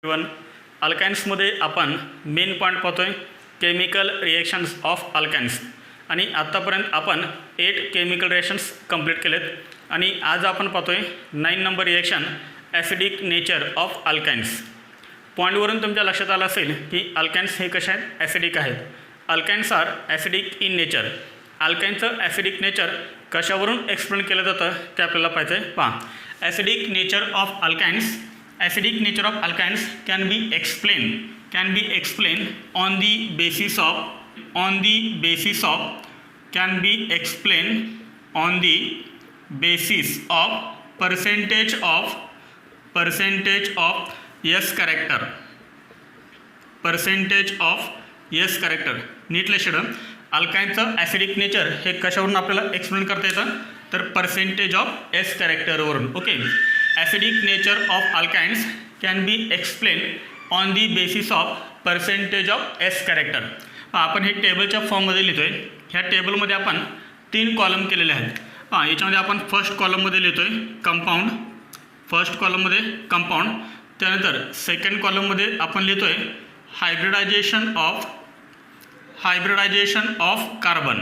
Even अल्काइन्समध्ये आपण main point पाहतोय chemical reactions of alkynes आणि आत्तापर्यंत आपण 8 केमिकल रिएक्शन्स कंप्लीट केलेत आणि आज आपण पाहतोय 9 number reaction acidic nature of alkynes. पॉईंटवरून तुमच्या लक्षात आलं असेल की अल्काइन्स हे कसे आहेत, ॲसिडिक आहेत. Alkynes are acidic in nature. अल्काइनचं ॲसिडिक नेचर कशावरून एक्सप्लेन केलं जातं ते आपल्याला पाहायचं आहे. पहा, acidic nature of alkynes. Acidic nature of alkynes can be explained on the basis of percentage of S character. नीट लक्षात. अल्काइनचं ॲसिडिक नेचर हे कशावरून आपल्याला एक्सप्लेन करता येतं तर पर्सेंटेज ऑफ एस कॅरेक्टरवरून. Okay, acidic nature of alkynes can be explain on the basis of percentage of S character. आपण हे टेबलच्या फॉर्ममध्ये लिहितो आहे. ह्या टेबलमध्ये आपण 3 कॉलम केलेले आहेत. याच्यामध्ये आपण फर्स्ट कॉलममध्ये लिहितो आहे कंपाऊंड. फर्स्ट कॉलममध्ये कंपाऊंड. त्यानंतर सेकंड कॉलममध्ये आपण लिहितो आहे हायब्रिडायझेशन ऑफ कार्बन.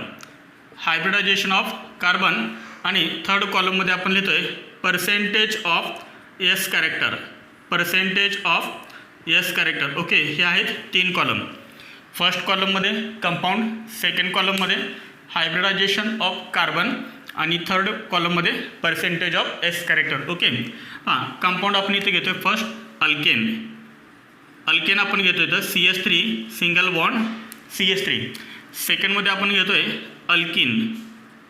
आणि थर्ड कॉलममध्ये आपण लिहितो आहे percentage of S character. Okay, हे आहेत 3 कॉलम. फर्स्ट कॉलममध्ये कंपाऊंड, सेकंड कॉलममध्ये हायब्रिडायझेशन ऑफ कार्बन आणि थर्ड कॉलममध्ये percentage of S character. Okay, compound आपण इथे घेतो आहे फर्स्ट अल्केन आपण घेतो आहे CH3 सिंगल बॉन्ड CH3. सेकंडमध्ये आपण घेतो आहे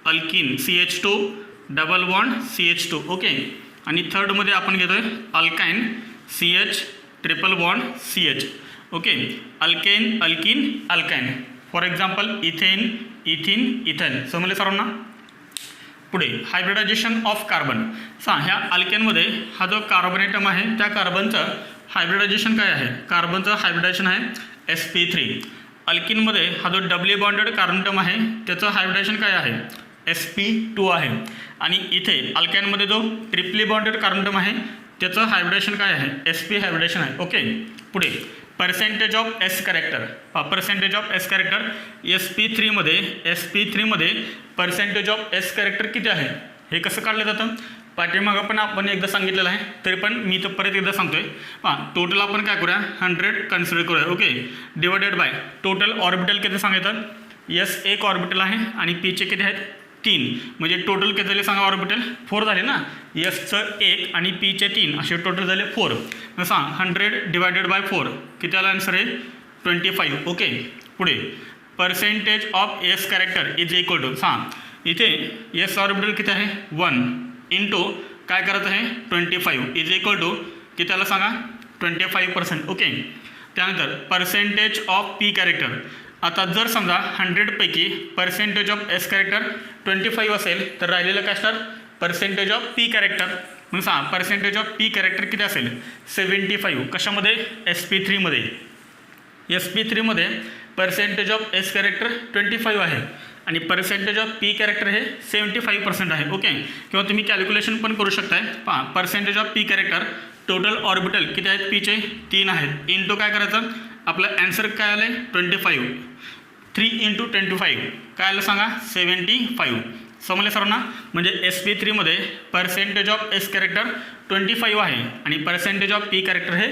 alkene CH2 double bond CH2. Okay, आणि थर्डमध्ये आपण घेतो आहे alkyne CH triple bond CH. Okay, alkyne. For example ethane. समजले सर्वांना. पुढे हायब्रिडायझेशन ऑफ कार्बन. ह्या अल्केनमध्ये हा जो कार्बन ॲटम आहे त्या कार्बनचं हायब्रिडायझेशन काय आहे? कार्बनचं हायब्रिडायझेशन आहे sp3. अल्किनमध्ये हा जो डबली बॉन्डेड कार्बन ॲटम आहे त्याचं हायब्रिडायझेशन काय आहे? sp2 आहे. आणि इथे अल्काइनमध्ये जो ट्रिपली बॉन्डेड कार्बन ॲटम आहे त्याचं हायब्रिडेशन काय आहे? sp हायब्रिडेशन आहे. ओके, पुढे percentage of S character. sp3 मध्ये पर्सेंटेज ऑफ एस कॅरेक्टर किती आहे हे कसं काढलं जातं? पाठीमागं पण आपण एकदा सांगितलेलं आहे, तरी पण मी तर परत एकदा सांगतोय. टोटल आपण काय करूया 100 कन्सिडर करूया. Okay, divided by total orbital किती सांगायचं? एस एक ऑर्बिटल आहे आणि पीचे किती आहेत? 3. म्हणजे टोटल किती झाले सांगा? ऑर्बिटल 4 झाले ना. एसचं 1 आणि पीचे 3 असे टोटल झाले 4. मग सांग 100 डिवायडेड बाय 4 किती आला आन्सर आहे? 25. ओके, पुढे percentage of S character is equal to सांग इथे एस ऑर्बिटल किती आहे? 1 इंटू काय करत आहे? 25 इज इक्वल टू किती आला सांगा? 25%. ओके, त्यानंतर पर्सेंटेज ऑफ पी कॅरेक्टर. आता जर समजा 100 पैकी पर्सेंटेज ऑफ एस कॅरेक्टर 25 असेल तर राहिलेलं काय असणार? Percentage of P character. म्हणून सांगा पर्सेंटेज ऑफ पी कॅरेक्टर किती असेल? 75. कशामध्ये? sp3 मध्ये पर्सेंटेज ऑफ एस कॅरेक्टर 25 आहे आणि पर्सेंटेज ऑफ पी कॅरेक्टर हे 75% आहे. ओके, किंवा तुम्ही कॅल्क्युलेशन पण करू शकताय. Percentage of P character total orbital किती आहेत? पीचे 3 आहेत. इंटू काय करायचं? आपलं ॲन्सर काय आलं आहे? 25. 3 इंटू 25 काय आलं सांगा? 75. समजले सर्वांना. म्हणजे sp3 मध्ये पर्सेंटेज ऑफ एस कॅरेक्टर 25 आहे आणि पर्सेंटेज ऑफ पी कॅरेक्टर हे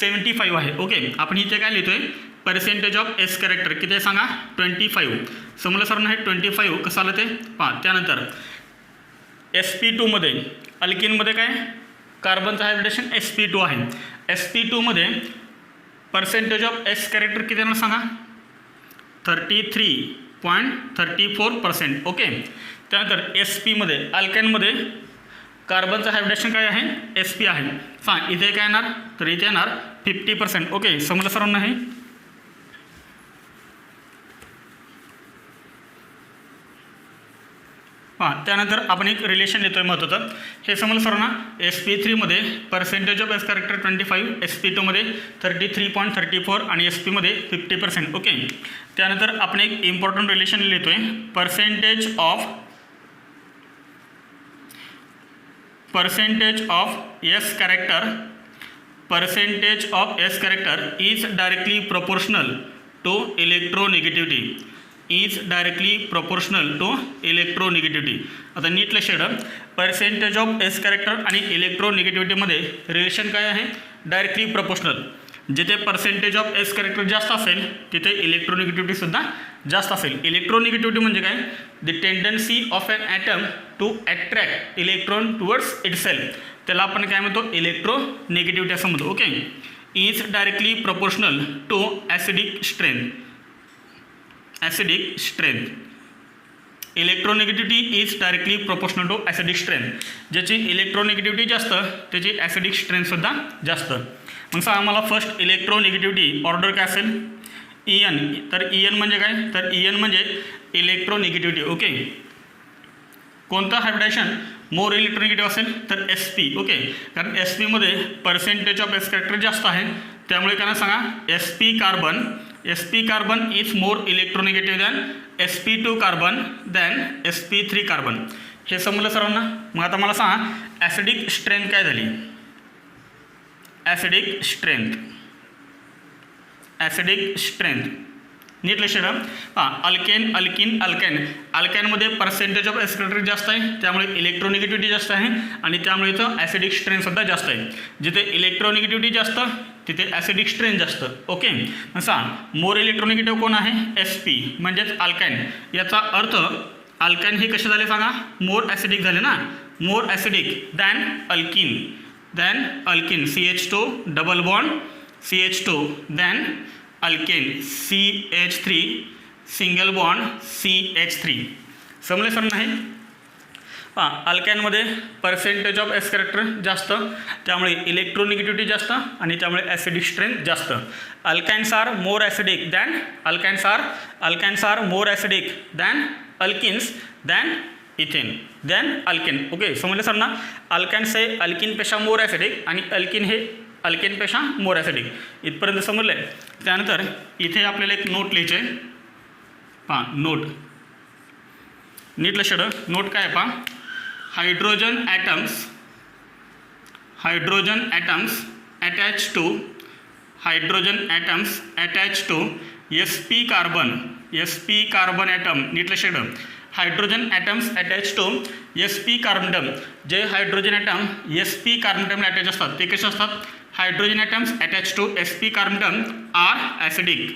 75 आहे. ओके, आपण इथे काय लिहितोय? पर्सेंटेज ऑफ एस कॅरेक्टर किती आहे सांगा? 25. समजलं सर्वांना. हे 25 कसं आलं ते त्यानंतर sp2 मध्ये अल्किनमध्ये काय कार्बनचं हायब्रिडेशन sp2 आहे. sp2 मध्ये पर्सेंटेज ऑफ एस कॅरेक्टर किती आहे सांगा? 33.34%. ओके, त्यानंतर sp मध्ये अल्काइनमध्ये कार्बनचं हायब्रिडेशन काय आहे? sp आहे. सांग इथे काय येणार? तर इथे येणार 50%. ओके, समजलं सर्वांना. हे त्यानंतर आपण एक रिलेशन लिहितो आहे महत्त्वाचं. हे समजलं सर्वांना. sp3 मध्ये percentage of S character 25, sp2 मध्ये 33.34 आणि sp मध्ये 50%. ओके, त्यानंतर आपण एक इम्पॉर्टंट रिलेशन लिहितो आहे percentage of percentage of S character percentage of S character is directly proportional to electronegativity. Is directly proportional to electronegativity. आता नीट लक्षात ठेवा, पर्सेंटेज ऑफ एस कॅरेक्टर आणि इलेक्ट्रोनिगेटिव्हिटीमध्ये रिलेशन काय आहे? Directly proportional. जिथे पर्सेंटेज ऑफ एस कॅरेक्टर जास्त असेल तिथे इलेक्ट्रोनिगेटिव्हिटीसुद्धा जास्त असेल. इलेक्ट्रोनिगेटिव्हिटी म्हणजे काय? The tendency of an atom to attract electron towards itself. त्याला आपण काय म्हणतो? इलेक्ट्रोनिगेटिव्हिटी असं म्हणतो. Okay. Is directly proportional to acidic strength. Acidic strength. Electronegativity is directly proportional to acidic strength. ज्याची इलेक्ट्रोनिगेटिव्हिटी जास्त त्याची ॲसिडिक स्ट्रेंथसुद्धा जास्त. मग सांगा मला फर्स्ट इलेक्ट्रोनिगेटिव्हिटी ऑर्डर काय असेल? EN. तर EN म्हणजे काय? तर EN म्हणजे इलेक्ट्रोनिगेटिव्हिटी. ओके. कोणतं हायब्रिडायशन मोर इलेक्ट्रोनिगेटिव्ह असेल? तर SP. ओके. कारण SP मध्ये पर्सेंटेज ऑफ एस कॅरेक्टर जास्त आहे, त्यामुळे काय सांगा? SP carbon is more electronegative than SP2 carbon than SP3 carbon. हे समजलं सर्वांना? मग आता मला सांगा ॲसिडिक स्ट्रेंथ काय झाली? ॲसिडिक स्ट्रेंथ नीट लक्षात ठेवा. Alkane alkene alkyne. अल्कॅनमध्ये पर्सेंटेज ऑफ एस कॅरेक्टर जास्त आहे, त्यामुळे इलेक्ट्रोनिगेटिव्हिटी जास्त आहे आणि त्यामुळे इथं ॲसिडिक स्ट्रेंथसुद्धा जास्त आहे. जिथे इलेक्ट्रोनिगेटिव्हिटी जास्त तिथे ॲसिडिक स्ट्रेंथ जास्त. ओके. सांग मोर इलेक्ट्रोनिगेटिव्ह कोण आहे? SP म्हणजेच अल्कॅन. याचा अर्थ अल्कॅन हे कसे झाले सांगा? मोर ॲसिडिक झाले ना. More acidic than alkene. CH2 double bond CH2 than alkane CH3 single bond CH3. समजले सर नाही? अल्कॅनमध्ये पर्सेंटेज ऑफ एस कॅरेक्टर जास्त, त्यामुळे इलेक्ट्रोनिगेटिव्हिटी जास्त आणि त्यामुळे ॲसिडिक स्ट्रेंथ जास्त. Alkynes are more acidic than alkenes than ethane than alkane. Okay. समजले सर ना? अल्कॅन्स हे अल्किनपेक्षा मोर ॲसिडिक आणि अल्किन हे अल्केनपेक्षा मोर ॲसिडिक. इथपर्यंत समजलं आहे. त्यानंतर इथे आपल्याला एक नोट लिहायचे. नोट नीट लक्षात ठेवा. नोट काय आहे? Hydrogen atoms attach to SP carbon atom. नीट लक्षात ठेवा. Hydrogen atoms attach to SP carbon atom. जे हायड्रोजन ॲटम SP कार्बन ॲटमला अटॅच असतात ते कसे असतात? Hydrogen atoms attach to SP carbon atom are acidic.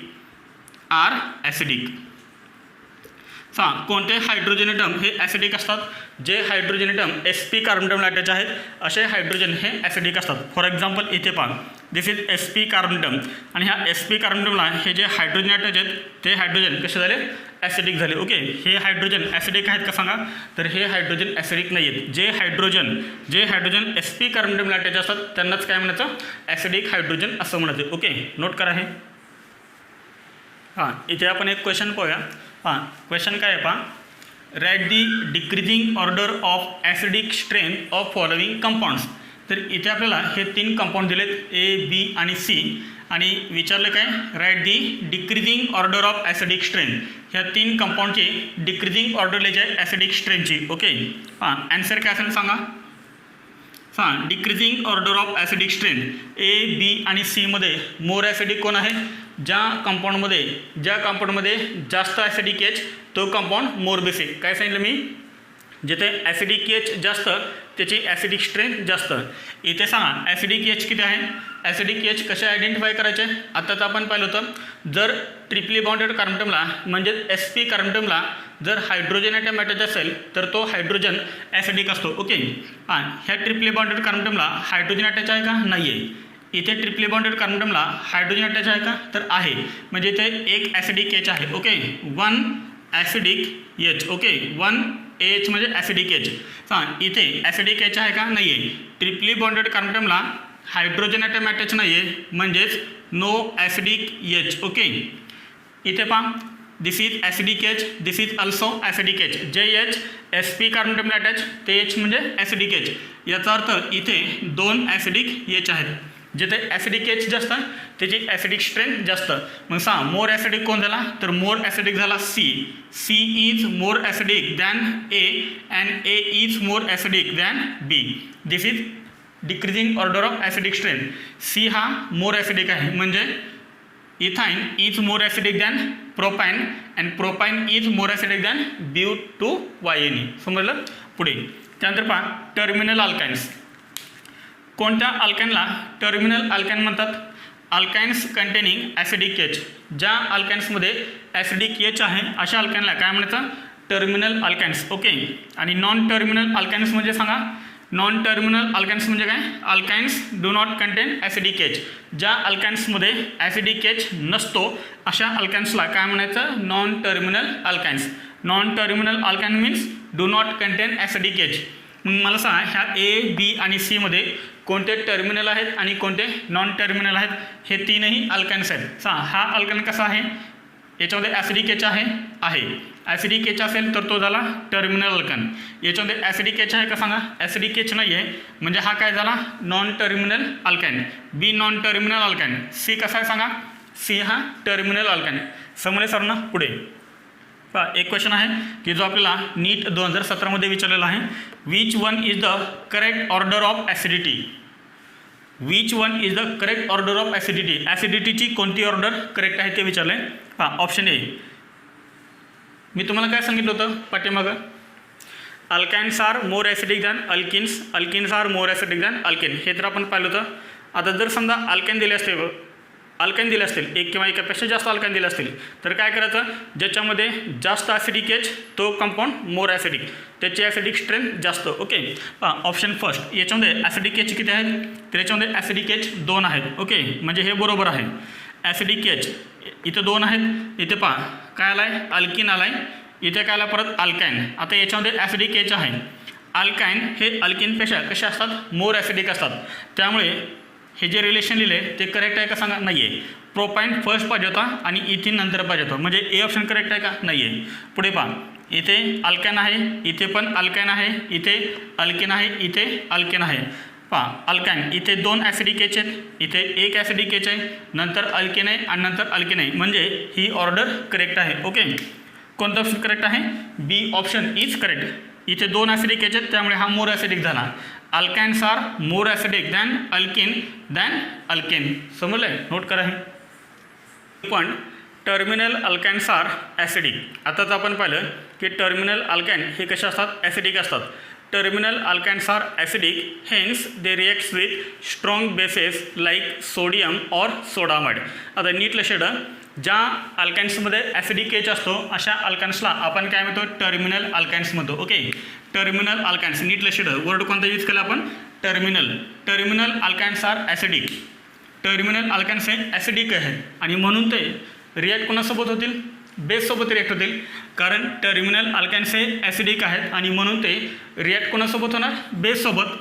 कोणते हायड्रोजन ॲटम हे ॲसिडिक असतात? जे हायड्रोजन ॲटम SP कार्बन ॲटमला अटॅच आहेत असे हायड्रोजन हे ॲसिडिक असतात. फॉर एक्झाम्पल इथे पहा, this is SP carbon item आणि ह्या SP कार्बन ॲटमला हे जे हायड्रोजन अटॅच आहेत ते हायड्रोजन कसे झाले? ॲसिडिक झाले. ओके. हे हायड्रोजन ॲसिडिक आहेत का सांगा? तर हे हायड्रोजन ॲसिडिक नाही आहेत. जे हायड्रोजन SP कार्बन ॲटमला अटॅच असतात त्यांनाच काय म्हणायचं? ॲसिडिक हायड्रोजन असं म्हणायचं. ओके. नोट करा हे. इथे आपण एक क्वेश्चन पाहूया. क्वेश्चन काय आहे? Write the decreasing order of acidic strength of following compounds. तर इथे आपल्याला हे 3 कंपाऊंड दिलेत A, B आणि C आणि विचारलं काय? Write the decreasing order of acidic strength. ह्या 3 कंपाऊंडची डिक्रीजिंग ऑर्डर लिहायची आहे ॲसिडिक स्ट्रेंथची. ओके. आन्सर काय असेल सांगा? Decreasing order of acidic strength A, B आणि C मध्ये मोर ॲसिडिक कोण आहे? ज्या कंपाऊंडमध्ये जास्त ॲसिडिक एच तो कंपाऊंड मोर बेसिक. काय सांगितलं मी? जिथे ॲसिडिक एच जास्त त्याची ॲसिडिक स्ट्रेंथ जास्त. इथे सांगा ॲसिडिक एच किती आहे? ॲसिडिक एच कसे आयडेंटिफाय करायचे? आत्ताच आपण पाहिलं होतं. जर ट्रिपली बॉन्डेड कार्बन ॲटमला म्हणजे SP कार्बन ॲटमला जर हायड्रोजन ॲटम अटॅच असेल तर तो हायड्रोजन ॲसिडिक असतो. ओके. ह्या ट्रिपली बॉन्डेड कार्बन ॲटमला हायड्रोजन अटॅच आहे का? नाही आहे. इथे ट्रिपली बॉन्डेड कार्बन ॲटमला हायड्रोजन अटॅच आहे का? तर आहे. म्हणजे इथे एक ॲसिडिक एच आहे. Okay. 1 acidic H. Okay. 1 H म्हणजे ॲसिडिक एच. इथे ॲसिडिक एच आहे का? नाही आहे. ट्रिपली बॉन्डेड कार्बन ॲटमला हायड्रोजन ॲटम अटॅच नाही आहे म्हणजेच नो ॲसिडिक एच. ओके. इथे पहा, this is acidic H, this is also acidic H. जे एच SP कार्बन ॲटमला अटॅच ते एच म्हणजे ॲसिडिक एच. याचा अर्थ इथे 2 ॲसिडिक एच आहेत. जिथे ॲसिडिक एच जास्त त्याची ॲसिडिक स्ट्रेंथ जास्त. मग मोर ॲसिडिक कोण झाला? तर मोर ॲसिडिक झाला C. C is more acidic than A and A is more acidic than B. This is decreasing order of acidic strength. C हा मोर ॲसिडिक आहे, म्हणजे ethyne is more acidic than propyne and propyne is more acidic than butyne. समजलं. पुढे त्यानंतर पहा terminal alkynes. कोणत्या अल्काइनला terminal alkyne म्हणतात? Alkynes containing acidic H. ज्या अल्काइन्समध्ये ॲसिडिक एच आहे अशा अल्काइनला काय म्हणायचं? Terminal alkynes. ओके. आणि नॉन टर्मिनल अल्काइन्स म्हणजे सांगा. नॉन टर्मिनल अल्काइन्स म्हणजे काय? Alkynes do not content acidic H. ज्या अल्काइन्समध्ये ॲसिडिक एच नसतो अशा अल्काइन्सला काय म्हणायचं? Non terminal alkynes. Non terminal alkyne means do not content acidic H. मग मला सांगा ह्या ए, बी आणि सीमध्ये कोणते टर्मिनल आहेत आणि कोणते नॉन टर्मिनल आहेत? हे तीनही अल्काइन्स आहेत. सांगा हा अल्काइन कसा आहे? याच्यामध्ये ॲसिडिक एच आहे. ॲसिडिक एच असेल तर तो झाला टर्मिनल अल्काइन. याच्यामध्ये ॲसिडिक एच आहे का सांगा? ॲसिडिक एच नाही आहे, म्हणजे हा काय झाला? Non terminal alkyne. B non terminal alkyne. C कसा आहे सांगा? सी हा टर्मिनल अल्काइन. समजले सर ना. पुढे पहा एक क्वेश्चन आहे की जो आपल्याला नीट 2017मध्ये विचारलेला आहे. Which one is the correct order of acidity? Which one is the correct order of acidity? ॲसिडिटीची कोणती ऑर्डर करेक्ट आहे ते विचारले. पहा ऑप्शन ए. मी तुम्हाला काय सांगितलं होतं पाठीमागं? Alkynes are more acidic than alkenes. Alkenes are more acidic than alkane. हे तर आपण पाहिलं होतं. आता जर समजा अल्केन दिले असतील एक किंवा एकापेक्षा जास्त अल्काइन दिले असतील तर काय करायचं? ज्याच्यामध्ये जास्त ॲसिडिक एच तो कंपाऊंड मोर ॲसिडिक, त्याची ॲसिडिक स्ट्रेंथ जास्त. ओके. पहा ऑप्शन फर्स्ट. याच्यामध्ये ॲसिडिक एच किती आहेत? तर याच्यामध्ये ॲसिडिक एच 2 आहेत. ओके, म्हणजे हे बरोबर आहे. ॲसिडिक एच इथं 2 आहेत. इथे पहा काय आला आहे? अल्किन आला आहे. इथे काय आला परत? अल्काइन. आता याच्यामध्ये ॲसिडिक एच आहे. अल्काइन हे अल्किनपेक्षा कसे असतात? मोर ॲसिडिक असतात. त्यामुळे हे जे रिलेशन लिहिले ते करेक्ट आहे का सांगा? नाही आहे. प्रोपाइन फर्स्ट पाहिजे होता आणि इथिन नंतर पाहिजे होता, म्हणजे ए ऑप्शन करेक्ट आहे का? नाही आहे. पुढे पहा इथे अल्काइन आहे, इथे पण अल्काइन आहे, इथे अल्केन आहे, इथे अल्केन आहे. पहा अल्काइन इथे 2 ॲसिडिक एच आहेत, इथे 1 ॲसिडिक एच आहे, नंतर अल्केन आहे आणि नंतर अल्केन आहे, म्हणजे ही ऑर्डर करेक्ट आहे. ओके. कोणतं ऑप्शन करेक्ट आहे? बी ऑप्शन इज करेक्ट. इथे 2 ॲसिडिक एच आहेत त्यामुळे हा मोर ॲसिडिक झाला. Alkynes are more acidic than alkene than alkane. समजलं आहे? नोट करा हे. पण टर्मिनल अल्काइन्स आर ॲसिडिक. आताच आपण पाहिलं की टर्मिनल अल्काइन हे कसे असतात? ॲसिडिक असतात. Terminal alkynes are acidic, hence they reacts with strong bases like sodium और सोडामाइड. आता नीट लक्षात, ज्या अल्काइन्समध्ये ॲसिडिक एच असतो अशा अल्काइन्सला आपण काय म्हणतो? टर्मिनल अल्काइन्स म्हणतो. ओके. टर्मिनल अल्काइन्स नीट लक्षात, वर्ड कोणता यूज केला आपण? Terminal. Terminal alkynes are acidic. Terminal alkynes हे ॲसिडिक आहे आणि म्हणून ते रिॲक्ट कोणासोबत होतील? बेससोबत रिॲक्ट होतील. कारण टर्मिनल अल्काइन्स हे ॲसिडिक आहेत आणि म्हणून ते रिॲक्ट कोणासोबत होणार? बेससोबत.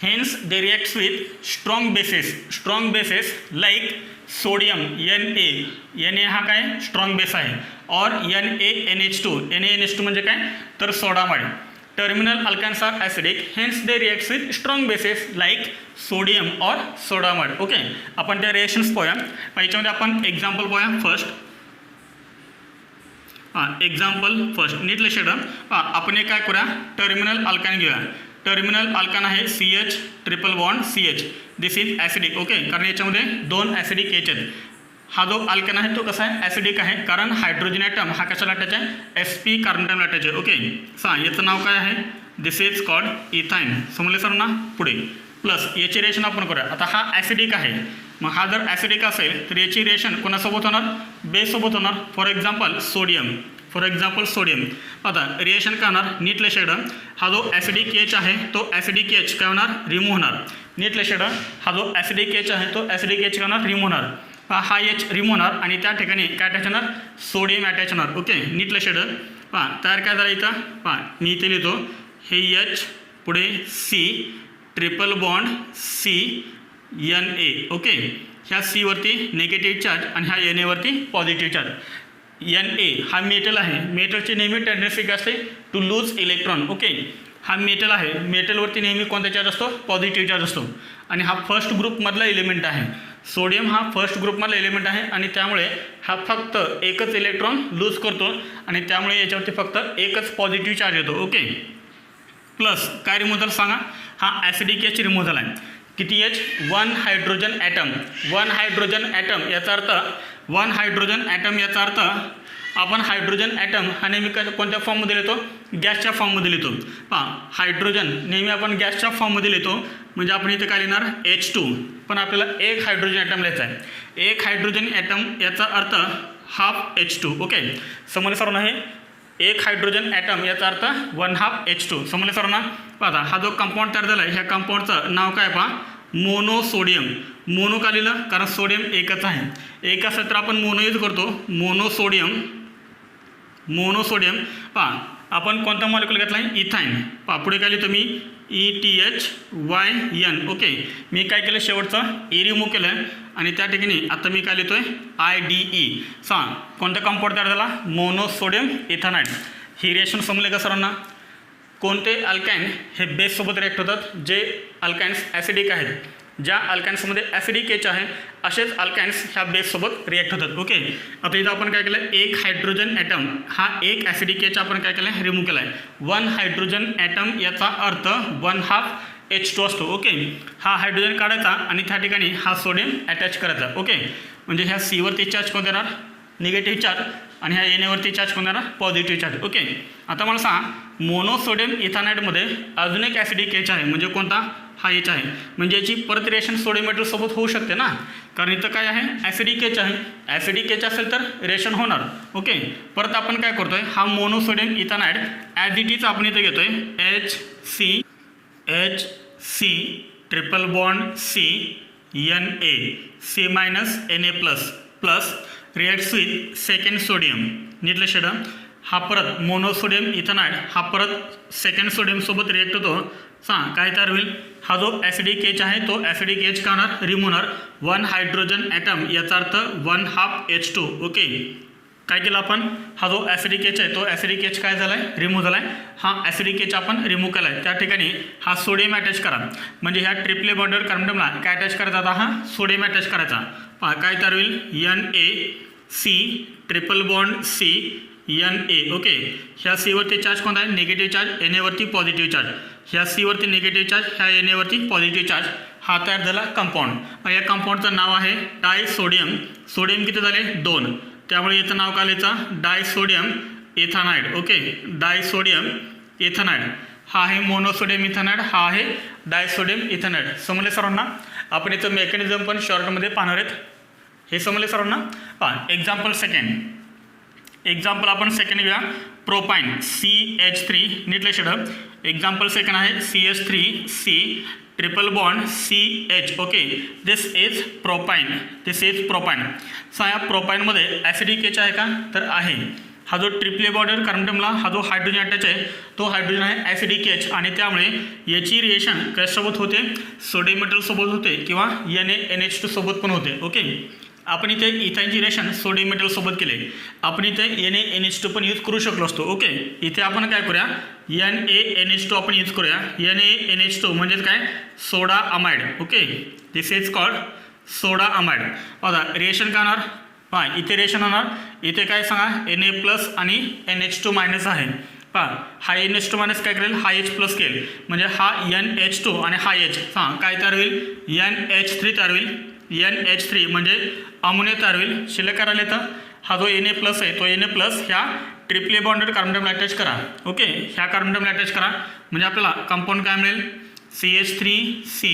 Hence they reacts with strong bases like sodium Na हा काय? स्ट्रॉंग बेस आहे. और NaNH2 NaNH2 म्हणजे काय? तर sodamide. Terminal alkynes are acidic, hence they reacts with strong bases like sodium और सोडामाइड. ओके. आपण त्या रिएक्शन्स पाहूया. याच्यामध्ये आपण एक्झाम्पल पाहूया फर्स्ट. Example first. नीट लक्षात आपण हे काय करूया? टर्मिनल अल्काइन घेऊया. टर्मिनल अल्काइन आहे CH triple bond CH. This is acidic. Okay. कारण याच्यामध्ये 2 ॲसिडिक एच आहेत. हा जो अल्काइन आहे तो कसा आहे? ॲसिडिक आहे. कारण हायड्रोजन ॲटम हा कशाला अटॅच आहे? sp कार्बन ॲटम अटॅच आहे. ओके. याचं नाव काय आहे? This is called ethyne. समजले सर ना. पुढे प्लस याची रिएक्शन आपण करूया. आता हा ॲसिडिक आहे, मग हा जर ॲसिडिक असेल तर याची रिएक्शन कोणासोबत होणार? बेससोबत होणार. For example sodium. आता रिएक्शन काय होणार? नीट लक्षात, हा जो ॲसिडिक एच आहे तो ॲसिडिक एच काय होणार? रिमूव्ह होणार. नीट लक्षात, हा जो ॲसिडिक एच आहे तो ॲसिडिक एच काय होणार? रिमूव्ह होणार. हा एच रिमूव्ह होणार आणि त्या ठिकाणी काय अटॅच होणार? सोडियम अटॅच होणार. ओके. नीट लक्षात. तयार काय झालं इथं? मी इथे लिहितो हे एच, पुढे C triple bond Na. Okay. ह्या C वरती निगेटिव्ह चार्ज आणि ह्या Na वरती पॉझिटिव्ह चार्ज. Na हा मेटल आहे. मेटलची नेहमी टेंडन्सी काय असते? To lose electron. ओके. हा मेटल आहे. मेटलवरती नेहमी कोणता चार्ज असतो? पॉझिटिव्ह चार्ज असतो. आणि हा फर्स्ट ग्रुपमधला एलिमेंट आहे. सोडियम हा फर्स्ट ग्रुपमधला एलिमेंट आहे आणि त्यामुळे हा फक्त एकच इलेक्ट्रॉन लूज करतो आणि त्यामुळे याच्यावरती फक्त एकच पॉझिटिव्ह चार्ज येतो. ओके. प्लस काय रिमूव्ह झालं सांगा? हा ॲसिडिक एच रिमूव्ह झाला आहे. किती एच? 1 हायड्रोजन ॲटम. 1 हायड्रोजन ॲटम याचा अर्थ 1 हायड्रोजन ॲटम याचा अर्थ आपण हायड्रोजन ॲटम हा नेहमी कोणत्या फॉर्ममध्ये लिहितो? गॅसच्या फॉर्ममध्ये लिहितो. पहा हायड्रोजन नेहमी आपण गॅसच्या फॉर्ममध्ये लिहितो म्हणजे आपण इथे काय लिहिणार? H2. पण आपल्याला एक हायड्रोजन ॲटम लिहायचा आहे. एक हायड्रोजन ॲटम याचा अर्थ हाफ H2. ओके समजलं सर्वांना? हे एक हायड्रोजन ॲटम याचा अर्थ 1/2 H2. समजलं सर्वांना? पहा हा जो कंपाऊंड तयार झाला आहे ह्या कंपाऊंडचं नाव काय? पहा मोनोसोडियम. मोनो का लिहिलं? कारण सोडियम एकच आहे. एक असेल तर आपण मोनो यूज करतो. मोनोसोडियम. मोनोसोडियम. पहा आपण कोणता मॉलिक्यूल घेतला आहे? इथाईन. पहा पुढे काय लिहितो मी? ETHYN. ओके मी काय केलं? शेवटचं ए रिमूव्ह केलं आणि त्या ठिकाणी आता मी काय लिहितोय? IDE. सांग कोणता कंपाऊंड तयार झाला? मोनोसोडियम इथेनाइड. ही रिएक्शन समजले का सर्वांना? कोणते अल्काइन हे बेससोबत रिॲक्ट होतात? जे अल्काइन्स ॲसिडिक आहेत. ज्या अल्काइन्समध्ये ॲसिडिक एच आहे असेच अल्काइन्स ह्या बेससोबत रिॲक्ट होतात. ओके आता इथं आपण काय केलं? एक हायड्रोजन ॲटम हा एक ॲसिडिक एच आपण काय केलं? रिमूव्ह केला आहे. 1 हायड्रोजन ॲटम याचा अर्थ 1/2 H2 असतो. ओके हा हायड्रोजन काढायचा आणि त्या ठिकाणी हा सोडियम अटॅच करायचा. ओके म्हणजे ह्या सीवरती चार्ज कोण देणार? निगेटिव्ह चार्ज आणि ह्या एनवरती चार्ज कोण देणार? Positive charge. ओके आता मला सांग मोनोसोडियम इथेनाइडमध्ये अजून एक ॲसिडिक एच आहे म्हणजे कोणता? हा एच आहे. म्हणजे याची परत रिएक्शन सोडियम मेटलसोबत होऊ शकते ना, कारण इथं काय आहे? ॲसिडिक एच आहे. ॲसिडिक एच असेल तर रिएक्शन होणार. ओके परत आपण काय करतोय? हा monosodium ethanide as it is आपण इथं घेतोय HC triple bond CNA C minus Na plus reacts with second sodium. नीट लक्षात हा परत मोनोसोडियम इथेनाइड हा परत सेकंड सोडियमसोबत रिॲक्ट होतो. सांग काय तयार होईल? हा जो ॲसिडिक एच आहे तो ॲसिडिक एच का होणार? रिमूव्ह होणार. 1 हायड्रोजन ॲटम याचा अर्थ 1/2 H2. ओके काय केलं आपण? हा जो ॲसिडिक एच आहे तो ॲसिडिक एच काय झाला आहे? रिमूव्ह झाला आहे. हा ॲसिडिक एच आपण रिमूव्ह केला आहे. त्या ठिकाणी हा सोडियम अटॅच करा म्हणजे ह्या ट्रिपले बॉन्डेड कार्बनला काय अटॅच करायचा? आता हा सोडियम अटॅच करायचा. पहा काय तयार होईल? NaC triple bond CNA. Okay ह्या सीवरती चार्ज कोणता आहे? Negative charge. एनएवरती पॉझिटिव्ह चार्ज. ह्या सीवरती निगेटिव्ह चार्ज ह्या एनएवरती पॉझिटिव्ह चार्ज. हा तयार झाला कंपाऊंड. या कंपाऊंडचं नाव आहे डायसोडियम. सोडियम किती झाले? 2. त्यामुळे याचं नाव काय लिहायचं? डायसोडियम इथेनाइड. ओके डायसोडियम इथेनाइड. हा आहे मोनोसोडियम इथेनाइड. हा आहे डायसोडियम इथेनाइड. समजले सर्वांना? आपण याचं मेकॅनिझम पण शॉर्टमध्ये पाहणार आहेत. हे समजले सर्वांना? पहा एक्झाम्पल सेकंड. एक्झाम्पल आपण सेकंड घेऊया. Propyne CH3. नीट लक्षात. एक्झाम्पल सेकंड आहे CH3C triple bond CH. Okay this is propyne. This is propyne. या प्रोपाइनमध्ये ॲसिडिक एच आहे का? तर आहे. हा जो ट्रिपले बॉन्डेड कार्बनला हा जो हायड्रोजन अटॅच आहे तो हायड्रोजन आहे ॲसिडिक एच आणि त्यामुळे याची रिएक्शन कशासोबत होते? सोडियम मेटलसोबत होते किंवा NaNH2 सोबत पण होते. ओके आपण इथे इथाईनची रिएक्शन सोडियम मेटलसोबत केले. आपण इथे NaNH2 पण यूज करू शकलो असतो. ओके इथे आपण काय करूया? NaNH2 आपण यूज करूया. NaNH2 म्हणजेच काय? Soda amide. Okay this is called soda amide. बघा रिएक्शन काय होणार? पहा इथे रिएक्शन होणार. इथे काय सांगा? Na+ आणि NH2- आहे. पहा हा NH2- काय करेल? हा H+ केल म्हणजे हा NH2 आणि हा H. हां काय तयार होईल? NH3 तयार होईल. NH3 म्हणजे अमोनिया तयार होईल. शिल्लक करायला येतं. हा जो Na+ आहे तो Na+ ह्या ट्रिपले बॉन्डेड कार्बनला अटॅच करा. ओके ह्या कार्बनला अटॅच करा म्हणजे आपल्याला कंपाऊंड काय मिळेल? CH3C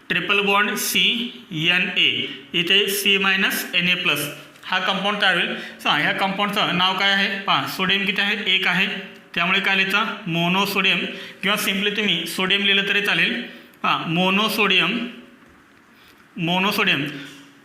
triple bond CNA. इथे C- Na+ हा कंपाऊंड तयार होईल. ह्या कंपाऊंडचं नाव काय आहे? पहा सोडियम किती आहे? 1 आहे. त्यामुळे काय लिहायचं? मोनोसोडियम किंवा सिम्पली तुम्ही सोडियम लिहिलं तरी चालेल. हां मोनोसोडियम. मोनोसोडियम.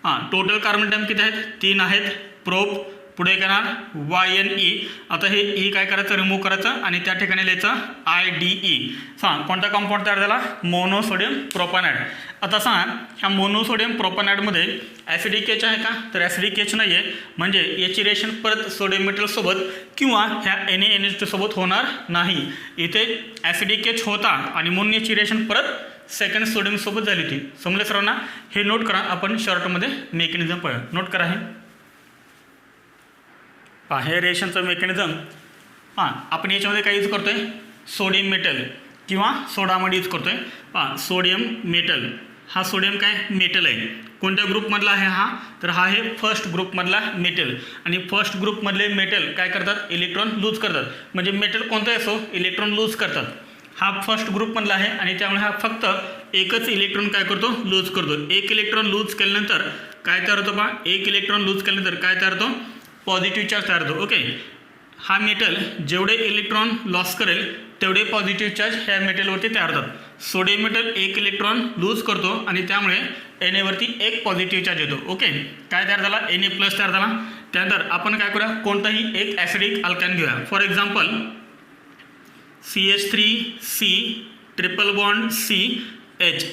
हां टोटल कार्बन ॲटम किती आहेत? 3 आहेत. प्रोप पुढे करणार YNE. आता हे E काय करायचं? रिमूव्ह करायचं आणि त्या ठिकाणी लिहायचं IDE. सांग कोणता कंपाऊंड तयार झाला? मोनोसोडियम प्रोपॅनाइड. आता सांग ह्या मोनोसोडियम प्रोपॅनाइडमध्ये ॲसिडिक एच आहे का? तर ॲसिडिक एच नाही आहे म्हणजे याची रिएक्शन परत सोडियम मेटलसोबत किंवा ह्या NaNH2 सोबत होणार नाही. इथे ॲसिडिक एच होता आणि म्हणून याची रिएक्शन परत सेकंड सोडियमसोबत झाली होती. समजले सर्वांना? हे नोट करा. आपण शॉर्टमध्ये मेकॅनिझम पाहूया. नोट करा हे. हे रिएक्शनचं मेकॅनिझम. हां आपण याच्यामध्ये काय यूज करतो आहे? Sodium metal. किंवा सोडामध्ये यूज करतो आहे. पहा सोडियम मेटल, हा सोडियम काय मेटल आहे. कोणत्या ग्रुपमधला आहे हा, तर हा आहे फर्स्ट ग्रुपमधला मेटल. आणि फर्स्ट ग्रुपमधले मेटल काय करतात, इलेक्ट्रॉन लूज करतात. म्हणजे मेटल कोणताही असो इलेक्ट्रॉन लूज करतात. हा फर्स्ट ग्रुपमधला आहे आणि त्यामुळे हा फक्त एकच इलेक्ट्रॉन काय करतो, लूज करतो. एक इलेक्ट्रॉन लूज केल्यानंतर काय तयार होतं पहा, एक इलेक्ट्रॉन लूज केल्यानंतर काय तयार होतो, पॉझिटिव्ह चार्ज तयार होतो. ओके, हा मेटल जेवढे इलेक्ट्रॉन लॉस करेल तेवढे पॉझिटिव्ह चार्ज ह्या मेटलवरती तयार होतात. सोडियम मेटल एक इलेक्ट्रॉन लूज करतो आणि त्यामुळे Na वरती एक पॉझिटिव्ह चार्ज येतो. ओके, काय तयार झाला, Na प्लस तयार झाला. त्यानंतर आपण काय करूया, कोणताही एक ॲसिडिक अल्काइन घेऊया. For example CH3C triple bond CH.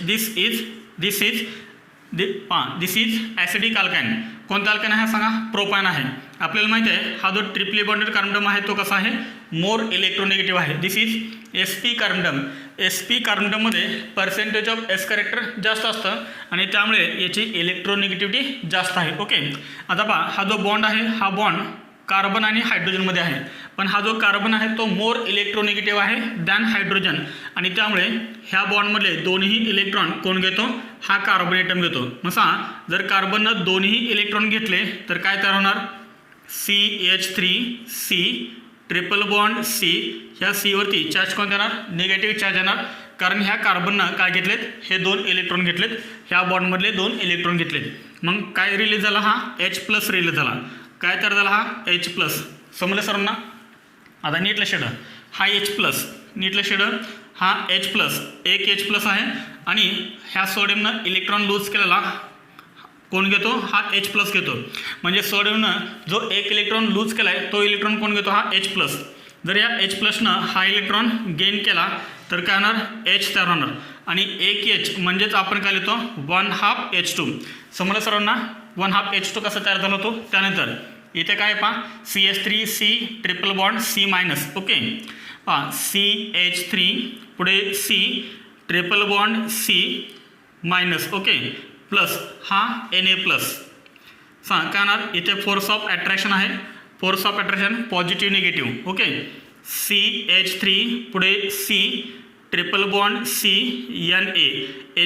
This is acidic alkyne. कोणता अल्काइन आहे सांगा, प्रोपॅन आहे. आपल्याला माहिती आहे हा जो ट्रिपली बॉन्डेड कार्बनडम आहे तो कसा आहे, मोर इलेक्ट्रोनिगेटिव्ह आहे. This is sp carbon atom. sp कार्बनडममध्ये पर्सेंटेज ऑफ s कॅरेक्टर जास्त असतं आणि त्यामुळे याची इलेक्ट्रोनिगेटिव्हिटी जास्त आहे. ओके, आता पहा हा जो बॉन्ड आहे हा बॉन्ड कार्बन आणि हायड्रोजनमध्ये आहे. पण हा जो कार्बन आहे तो मोर इलेक्ट्रोनिगेटिव्ह आहे दॅन हायड्रोजन आणि त्यामुळे ह्या बॉन्डमधले दोन्ही इलेक्ट्रॉन कोण घेतो, हा कार्बन एटम घेतो. मग जर कार्बननं दोन्ही इलेक्ट्रॉन घेतले तर काय तयार होणार, CH3C ट्रिपल बॉन्ड C. ह्या C वरती चार्ज कोण येणार, निगेटिव्ह चार्ज येणार. कारण ह्या कार्बननं काय घेतलेत, हे दोन इलेक्ट्रॉन घेतलेत, ह्या बॉन्डमधले दोन इलेक्ट्रॉन घेतलेत. मग काय रिलीज झाला, हा H प्लस रिलीज झाला. काय तयार झाला, हा H प्लस. समजलं सर्वांना. आता नीटला शेड हा H प्लस, नीटला शेड हा H प्लस, एक H प्लस आहे आणि ह्या सोडियमनं इलेक्ट्रॉन लूज केलेला कोण घेतो, हा H प्लस घेतो. म्हणजे सोडियमनं जो एक इलेक्ट्रॉन लूज केला आहे तो इलेक्ट्रॉन कोण घेतो, हा H प्लस. जर या H प्लसनं हा इलेक्ट्रॉन गेन केला तर काय होणार, H तयार होणार आणि एक H म्हणजेच आपण काय लिहितो 1/2 H2. समजलं सर्वांना. 1/2 H2 कसा तयार झाला होतो. त्यानंतर इथे काय पहा, CH3C triple bond C minus. Okay, पहा CH3 पुढे C triple bond C minus. Okay, plus हा Na प्लस. सांग काय होणार, इथे फोर्स ऑफ अट्रॅक्शन आहे. Force of attraction positive negative. Okay, CH3 पुढे C triple bond C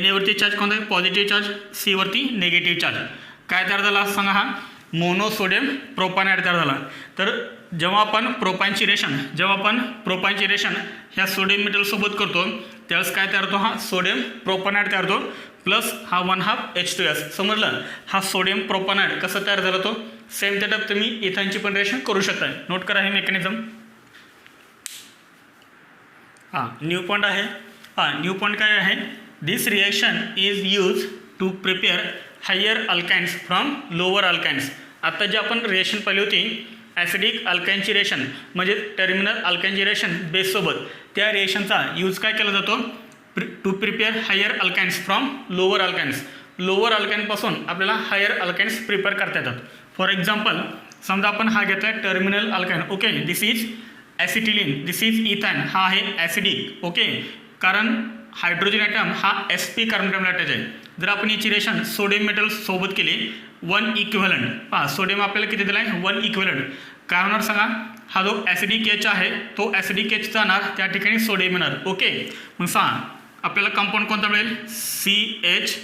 Na वरती चार्ज कोणता आहे, पॉझिटिव्ह चार्ज, C वरती निगेटिव्ह चार्ज. काय तयार झाला सांगा, हा मोनोसोडियम प्रोपॅनाइड तयार झाला. तर जेव्हा आपण प्रोपॅनची रेशन ह्या सोडियम मेटलसोबत करतो त्यावेळेस काय तयार होतो, हा सोडियम प्रोपॅनाइड तयार होतो प्लस हा 1/2 H2S. समजलं. हा सोडियम प्रोपॅनाइड कसं तयार झाला तो सेम सेटअप तुम्ही इथानची पण रिएक्शन करू शकता. नोट करा हे मेकॅनिझम. न्यू पॉइंट आहे. न्यू पॉइंट काय आहे, this reaction is use to prepare higher alkynes from lower alkynes. आता जी आपण रिएक्शन पाहिली होती ॲसिडिक अल्काइनची रिएक्शन म्हणजे टर्मिनल अल्काइनची रिएक्शन बेससोबत, त्या रिएक्शनचा यूज काय केला जातो, to prepare higher alkynes from lower alkynes. Lower अल्काइनपासून आपल्याला हायर अल्काइन्स प्रिपेअर करता येतात. फॉर एक्झाम्पल समजा आपण हा घेतला आहे terminal alkyne. Okay, this is acetylene, this is ethane. हा आहे ॲसिडिक. ओके, कारण हायड्रोजन ॲटम हा sp कार्बनडमला अटॅच आहे. जर आपण याची रिएक्शन सोडियम मेटल सोबत केली 1 इक्विव्हलंट. पहा सोडियम आपल्याला किती दिला आहे, 1 इक्विव्हलंट. काय होणार सांगा, हा जो ॲसिडिक H आहे तो ॲसिडिक H जाणार, त्या ठिकाणी सोडियम येणार. ओके, मग सांगा आपल्याला कंपाऊंड कोणता मिळेल, CH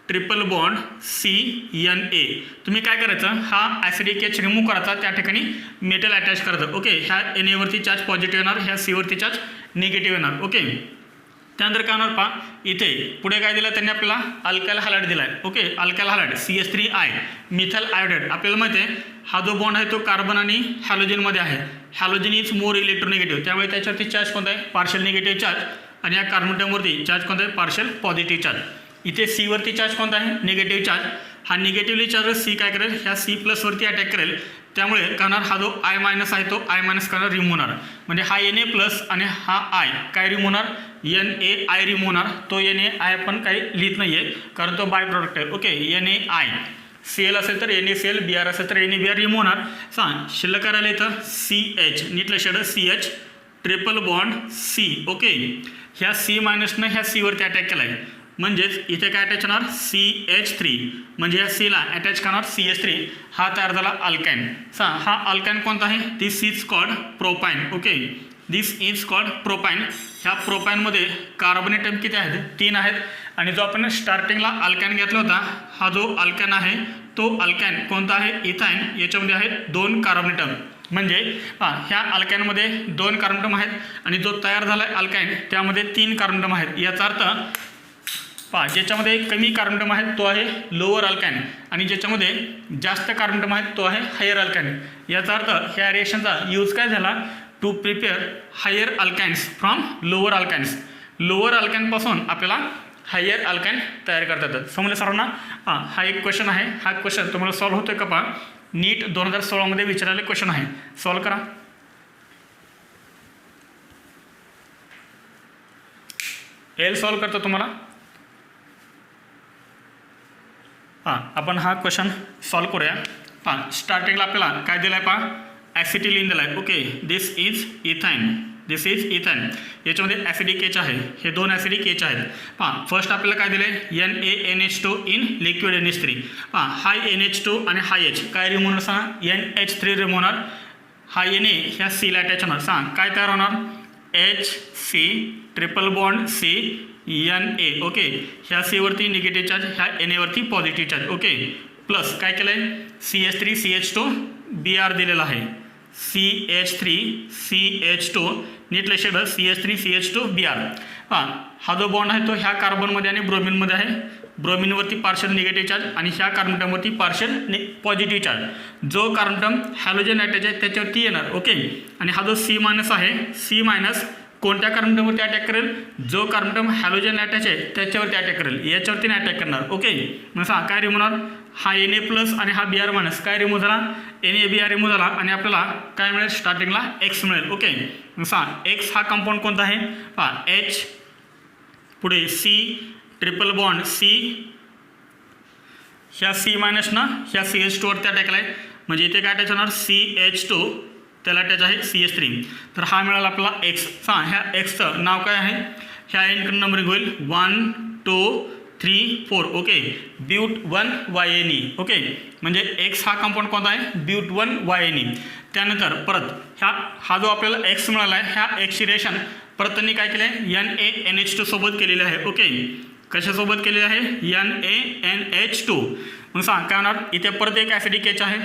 ट्रिपल बॉन्ड CNA. तुम्ही काय करायचं, हा ॲसिडिक H रिमूव्ह करायचा, त्या ठिकाणी मेटल अटॅच करायचं. ओके, ह्या Na वरती चार्ज पॉझिटिव्ह येणार, ह्या C वरती चार्ज निगेटिव्ह येणार. ओके, त्यानंतर काय होणार पहा, इथे पुढे काय दिलं त्यांनी आपल्याला, अल्कायल हॅलाइड दिला आहे. Okay, alkyl halide CH3I methyl iodide. आपल्याला माहिती आहे हा जो बॉन्ड आहे तो कार्बन आणि हॅलोजनमध्ये आहे. हॅलोजन इज मोर इलेक्ट्रोनिगेटिव्ह, त्यामुळे त्याच्यावरती चार्ज कोणता आहे, पार्शियल निगेटिव्ह चार्ज. आणि या कार्बनटमवरती चार्ज कोणता आहे, पार्शियल पॉझिटिव्ह चार्ज. इथे C वरती चार्ज कोणता आहे, निगेटिव्ह चार्ज. हा निगेटिव्हली चार्ज C काय करेल, ह्या C प्लसवरती अटॅक करेल. त्यामुळे करणार हा जो I मायनस आहे तो I मायनस करणार, रिमूव्ह होणार. म्हणजे हा Na प्लस आणि हा I काय रिमूव्ह होणार, NaI रिमूव्ह होणार. तो NaI आपण काही लिहित नाही आहे कारण तो बाय प्रॉडक्ट आहे. Okay, NaI. Cl असेल तर NaCl, Br असेल तर NaBr रिमूव्ह होणार. सांग शिल्लक करायला इथं CH, नीटलं शेड CH triple bond C. Okay, ह्या C मायनसनं ह्या C वरती अटॅक केला आहे. म्हणजेच इथे काय अटॅच होणार, CH3. म्हणजे या Cला अटॅच करणार CH3. हा तयार झाला अल्काइन. हा अल्काइन कोणता आहे, this is called propyne. Okay, this is called propyne. ह्या प्रोपाइनमध्ये कार्बन ॲटम किती आहेत? 3 आहेत. आणि जो आपण स्टार्टिंगला अल्कॅन घेतला होता, हा जो अल्कॅन आहे तो अल्कॅन कोणता आहे? इथाइन. याच्यामध्ये आहेत 2 कार्बन ॲटम. म्हणजे ह्या अल्कॅनमध्ये 2 कार्बन ॲटम आहेत आणि जो तयार झाला आहे अल्काइन त्यामध्ये 3 कार्बन ॲटम आहेत. याचा अर्थ ज्याच्यामध्ये कमी कार्बन ॲटम आहेत तो आहे लोअर अल्काइन आणि ज्याच्यामध्ये जास्त कार्बन ॲटम आहेत तो आहे हायर अल्काइन. याचा अर्थ ह्या रिएक्शनचा यूज काय झाला? To prepare higher alkynes from lower alkynes. Lower अल्काइनपासून आपल्याला हायर अल्काइन तयार करता येतात. समजलं सर्वांना? हा एक क्वेश्चन आहे. हा क्वेश्चन तुम्हाला सॉल्व्ह होतोय का? पहा, नीट 2016 मध्ये विचारलेले क्वेश्चन आहे. सॉल्व्ह करा. एल सॉल्व्ह करतो तुम्हाला. आपण हा क्वेश्चन सॉल्व्ह करूया. स्टार्टिंगला आपल्याला काय दिलं आहे? ॲसिटिलीन दिलं आहे. Okay, this is ethyne. This is ethyne. याच्यामध्ये ॲसिडिक एच आहे. हे 2 ॲसिडिक एच आहेत. फर्स्ट आपल्याला काय दिलं आहे? NaNH2 in liquid NH3. High NH2 आणि हाय H काय रिमूव्ह होणार? सांगा. NH3 रिमूव्ह होणार. हा Na ह्या सीला अटॅच होणार. सांग काय तयार होणार? HC triple bond C Na. Okay, ह्या C वरती निगेटिव्ह चार्ज, ह्या Na वरती पॉझिटिव्ह चार्ज. ओके, प्लस काय केलं आहे? CH3 CH2 Br दिलेला आहे. CH3 CH2 नीट लक्षात CH3 CH2 Br. हा जो बॉन्ड आहे तो ह्या कार्बनमध्ये आणि ब्रोमिनमध्ये आहे. ब्रोमिनवरती पार्शियल निगेटिव्ह चार्ज आणि ह्या कार्बनटमवरती पार्शियल पॉझिटिव्ह चार्ज. जो कार्बनटम हॅलोजन अटॅच आहे त्याच्यावरती येणार. ओके, आणि हा जो C- आहे, C- कोणत्या कार्बनटमवरती अटॅक करेल? जो कार्बनटम हॅलोजन अटॅच आहे त्याच्यावरती अटॅक करेल. याच्यावरती नाही अटॅक करणार. ओके, मग काय रिमूव्ह होणार? हा Na+ आणि हा Br- काय रिमूव्ह झाला? NaBr रिमूव्ह झाला आणि आपल्याला काय मिळेल? स्टार्टिंगला X मिळेल. ओके, मग X हा कंपाऊंड कोणता आहे? H पुढे C ट्रिपल बॉन्ड C, ह्या C- ना ह्या CH2 वरती अटॅक आहे. म्हणजे इथे काय अटॅच होणार? CH2 त्याला अटॅच आहे CH3. तर हा मिळाला आपला X. ह्या Xचं नाव काय आहे? ह्या एंड नंबरिंग होईल 1 2 3 4. Okay, But1YNE. ओके, म्हणजे X हा कंपाऊंड कोणता आहे? But1YNE. त्यानंतर परत हा जो आपल्याला X मिळाला आहे, ह्या X ची रिएक्शन परत त्यांनी काय केलं आहे? NaNH2 सोबत केलेले आहे. ओके, कशासोबत केलेले आहे? NaNH2. मग सांग काय होणार? इथे परत एक ॲसिडिक एच आहे.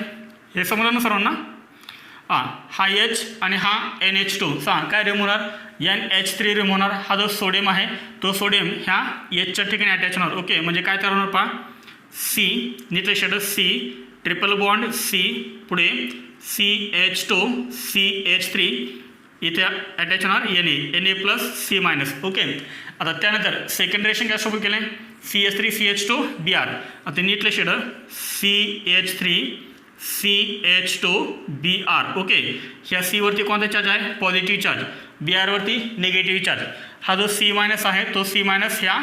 हे समजलं ना सर्वांना? हा H आणि हा NH2. सांग काय रिमूव्ह होणार? NH3 रिमूव्ह होणार. हा जो सोडियम आहे तो सोडियम ह्या Hच्या ठिकाणी अटॅच होणार. ओके, म्हणजे काय तयार होणार? पहा, C नीट शेड C ट्रिपल बॉन्ड C पुढे CH2 CH3 इथे अटॅच होणार Na+ C-. ओके, आता त्यानंतर सेकंड रिएक्शन काय सोबत केलं? CH3 CH2 Br. आता नीट शेड CH3 CH2 Br. ओके, ह्या C वरती कोणता चार्ज आहे? Positive charge. Br वरती निगेटिव्ह चार्ज. हा जो C- आहे तो C- ह्या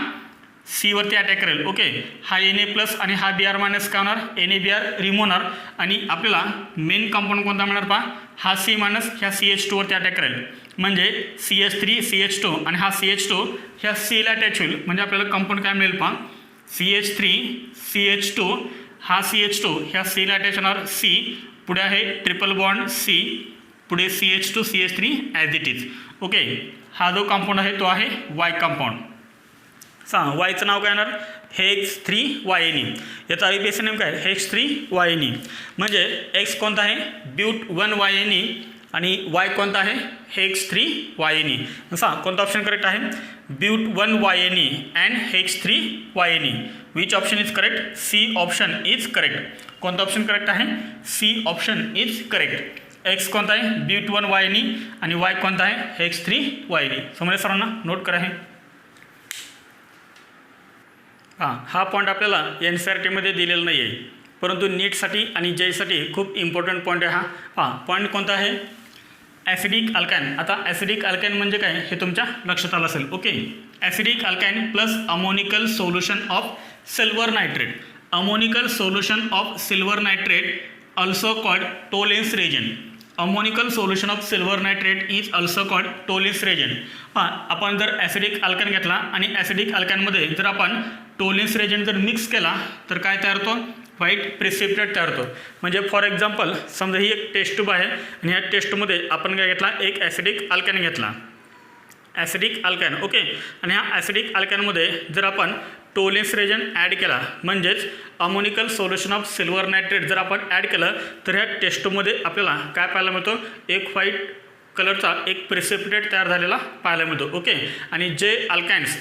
C वरती अटॅक करेल. ओके, हा Na+ आणि हा Br- काय होणार? NaBr रिमूव्ह होणार आणि आपल्याला मेन कंपाऊंड कोणता मिळणार? पहा, हा C- ह्या CH2 वरती अटॅक करेल. म्हणजे CH3 CH2 आणि हा CH2 ह्या C ला अटॅच होईल. म्हणजे आपल्याला कंपाऊंड काय मिळेल? पहा, CH3 CH2 हा CH2 ह्या C ला अटॅच होणार. C पुढे आहे ट्रिपल बॉन्ड C पुढे CH2 CH3 as it is. Okay, हा जो कंपाऊंड आहे तो आहे Y कंपाऊंड. सांग वायचं नाव काय येणार? Hex3YNE. याचा अभिप्राय नेमका आहे Hex3YNE. म्हणजे X कोणता आहे? But1YNE आणि Y कोणता आहे? Hex3YNE. सांग कोणता ऑप्शन करेक्ट आहे? But1YNE and Hex3YNE. Which option is correct? C option is correct. कोणता ऑप्शन करेक्ट आहे? C option is correct. X कोणता आहे? But1YNE आणि Y कोणता आहे? Hex3YNE. समजलं सर्वांना? नोट करा हे. हा पॉईंट आपल्याला NCERTमध्ये दिलेला नाही आहे, परंतु नीटसाठी आणि जेईसाठी खूप इम्पॉर्टंट पॉईंट आहे हा. पॉईंट कोणता आहे? Acidic alkyne. आता ॲसिडिक अल्काइन म्हणजे काय हे तुमच्या लक्षात आलं असेल. Okay, acidic alkyne plus ammoniacal solution of silver nitrate. Ammoniacal solution of silver nitrate also called Tollens reagent. Ammonical solution of silver nitrate is also called Tollens reagent. आपण जर ॲसिडिक अल्काइन घेतला आणि ॲसिडिक अल्काइनमध्ये जर आपण टोलेन्स Regent जर mix केला तर काय तयार होतो? व्हाईट प्रिसिपिटेट तयार होतो. म्हणजे फॉर एक्झाम्पल समजा ही एक टेस्ट ट्यूब आहे आणि या टेस्टमध्ये आपण काय घेतला, एक ॲसिडिक अल्कॅन घेतला, ॲसिडिक अल्कॅन. ओके. आणि ह्या ॲसिडिक अल्कॅनमध्ये जर आपण टोलेन्स रिएजंट ॲड केला, म्हणजेच ammoniacal solution of silver nitrate जर आपण ॲड केलं तर ह्या टेस्टमध्ये आपल्याला काय पाहायला मिळतो, एक व्हाईट कलरचा एक प्रिसिपिटेट तयार झालेला पाहायला मिळतो. ओके. आणि जे अल्काइन्स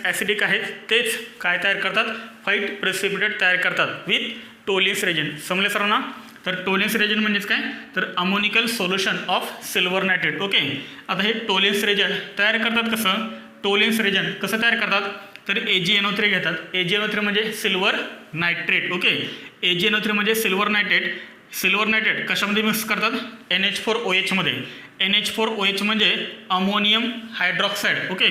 ॲसिडिक आहेत तेच काय तयार करतात, व्हाईट प्रिसिपिटेट तयार करतात विथ टोलेन्स रिएजंट. समजले सर्वांना. तर टोलेन्स रिएजंट म्हणजेच काय, तर ammoniacal solution of silver nitrate. Okay. आता हे टोलेन्स रिएजंट तयार करतात कसं, टोलेन्स रिएजंट कसं तयार करतात, तर AgNO3 घेतात. AgNO3 म्हणजे सिल्वर नायट्रेट. ओके. AgNO3 म्हणजे सिल्वर नायट्रेट. सिल्वर नायट्रेट कशामध्ये मिक्स करतात, NH4OH मध्ये. NH4OH म्हणजे ammonium hydroxide. Okay.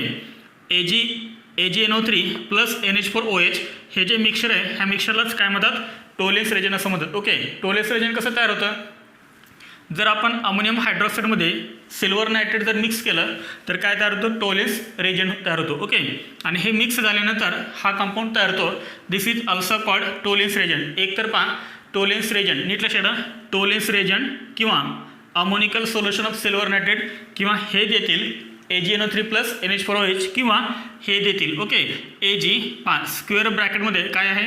AgNO3 plus NH4OH हे जे मिक्सचर आहे ह्या मिक्सचरलाच काय म्हणतात, टोलेन्स रिएजंट असं म्हणतात. ओके. टोलेन्स रिएजंट कसं तयार होतं, जर आपण अमोनियम हायड्रॉक्साईडमध्ये सिल्वर नायट्रेट जर मिक्स केलं तर काय तयार होतं, टोलेन्स रिएजंट तयार होतो. ओके. आणि हे मिक्स झाल्यानंतर हा कंपाऊंड तयार होतो. दिस is also called Tollens reagent. एक तर पहा टोलेन्स रिएजंट, नीट लक्षात ठेवा, टोलेन्स रिएजंट किंवा ammoniacal solution of silver nitrate किंवा हे देतील AgNO3 प्लस NH4OH किंवा हे देतील. ओके. Ag पहा स्क्वेअर ब्रॅकेटमध्ये काय आहे,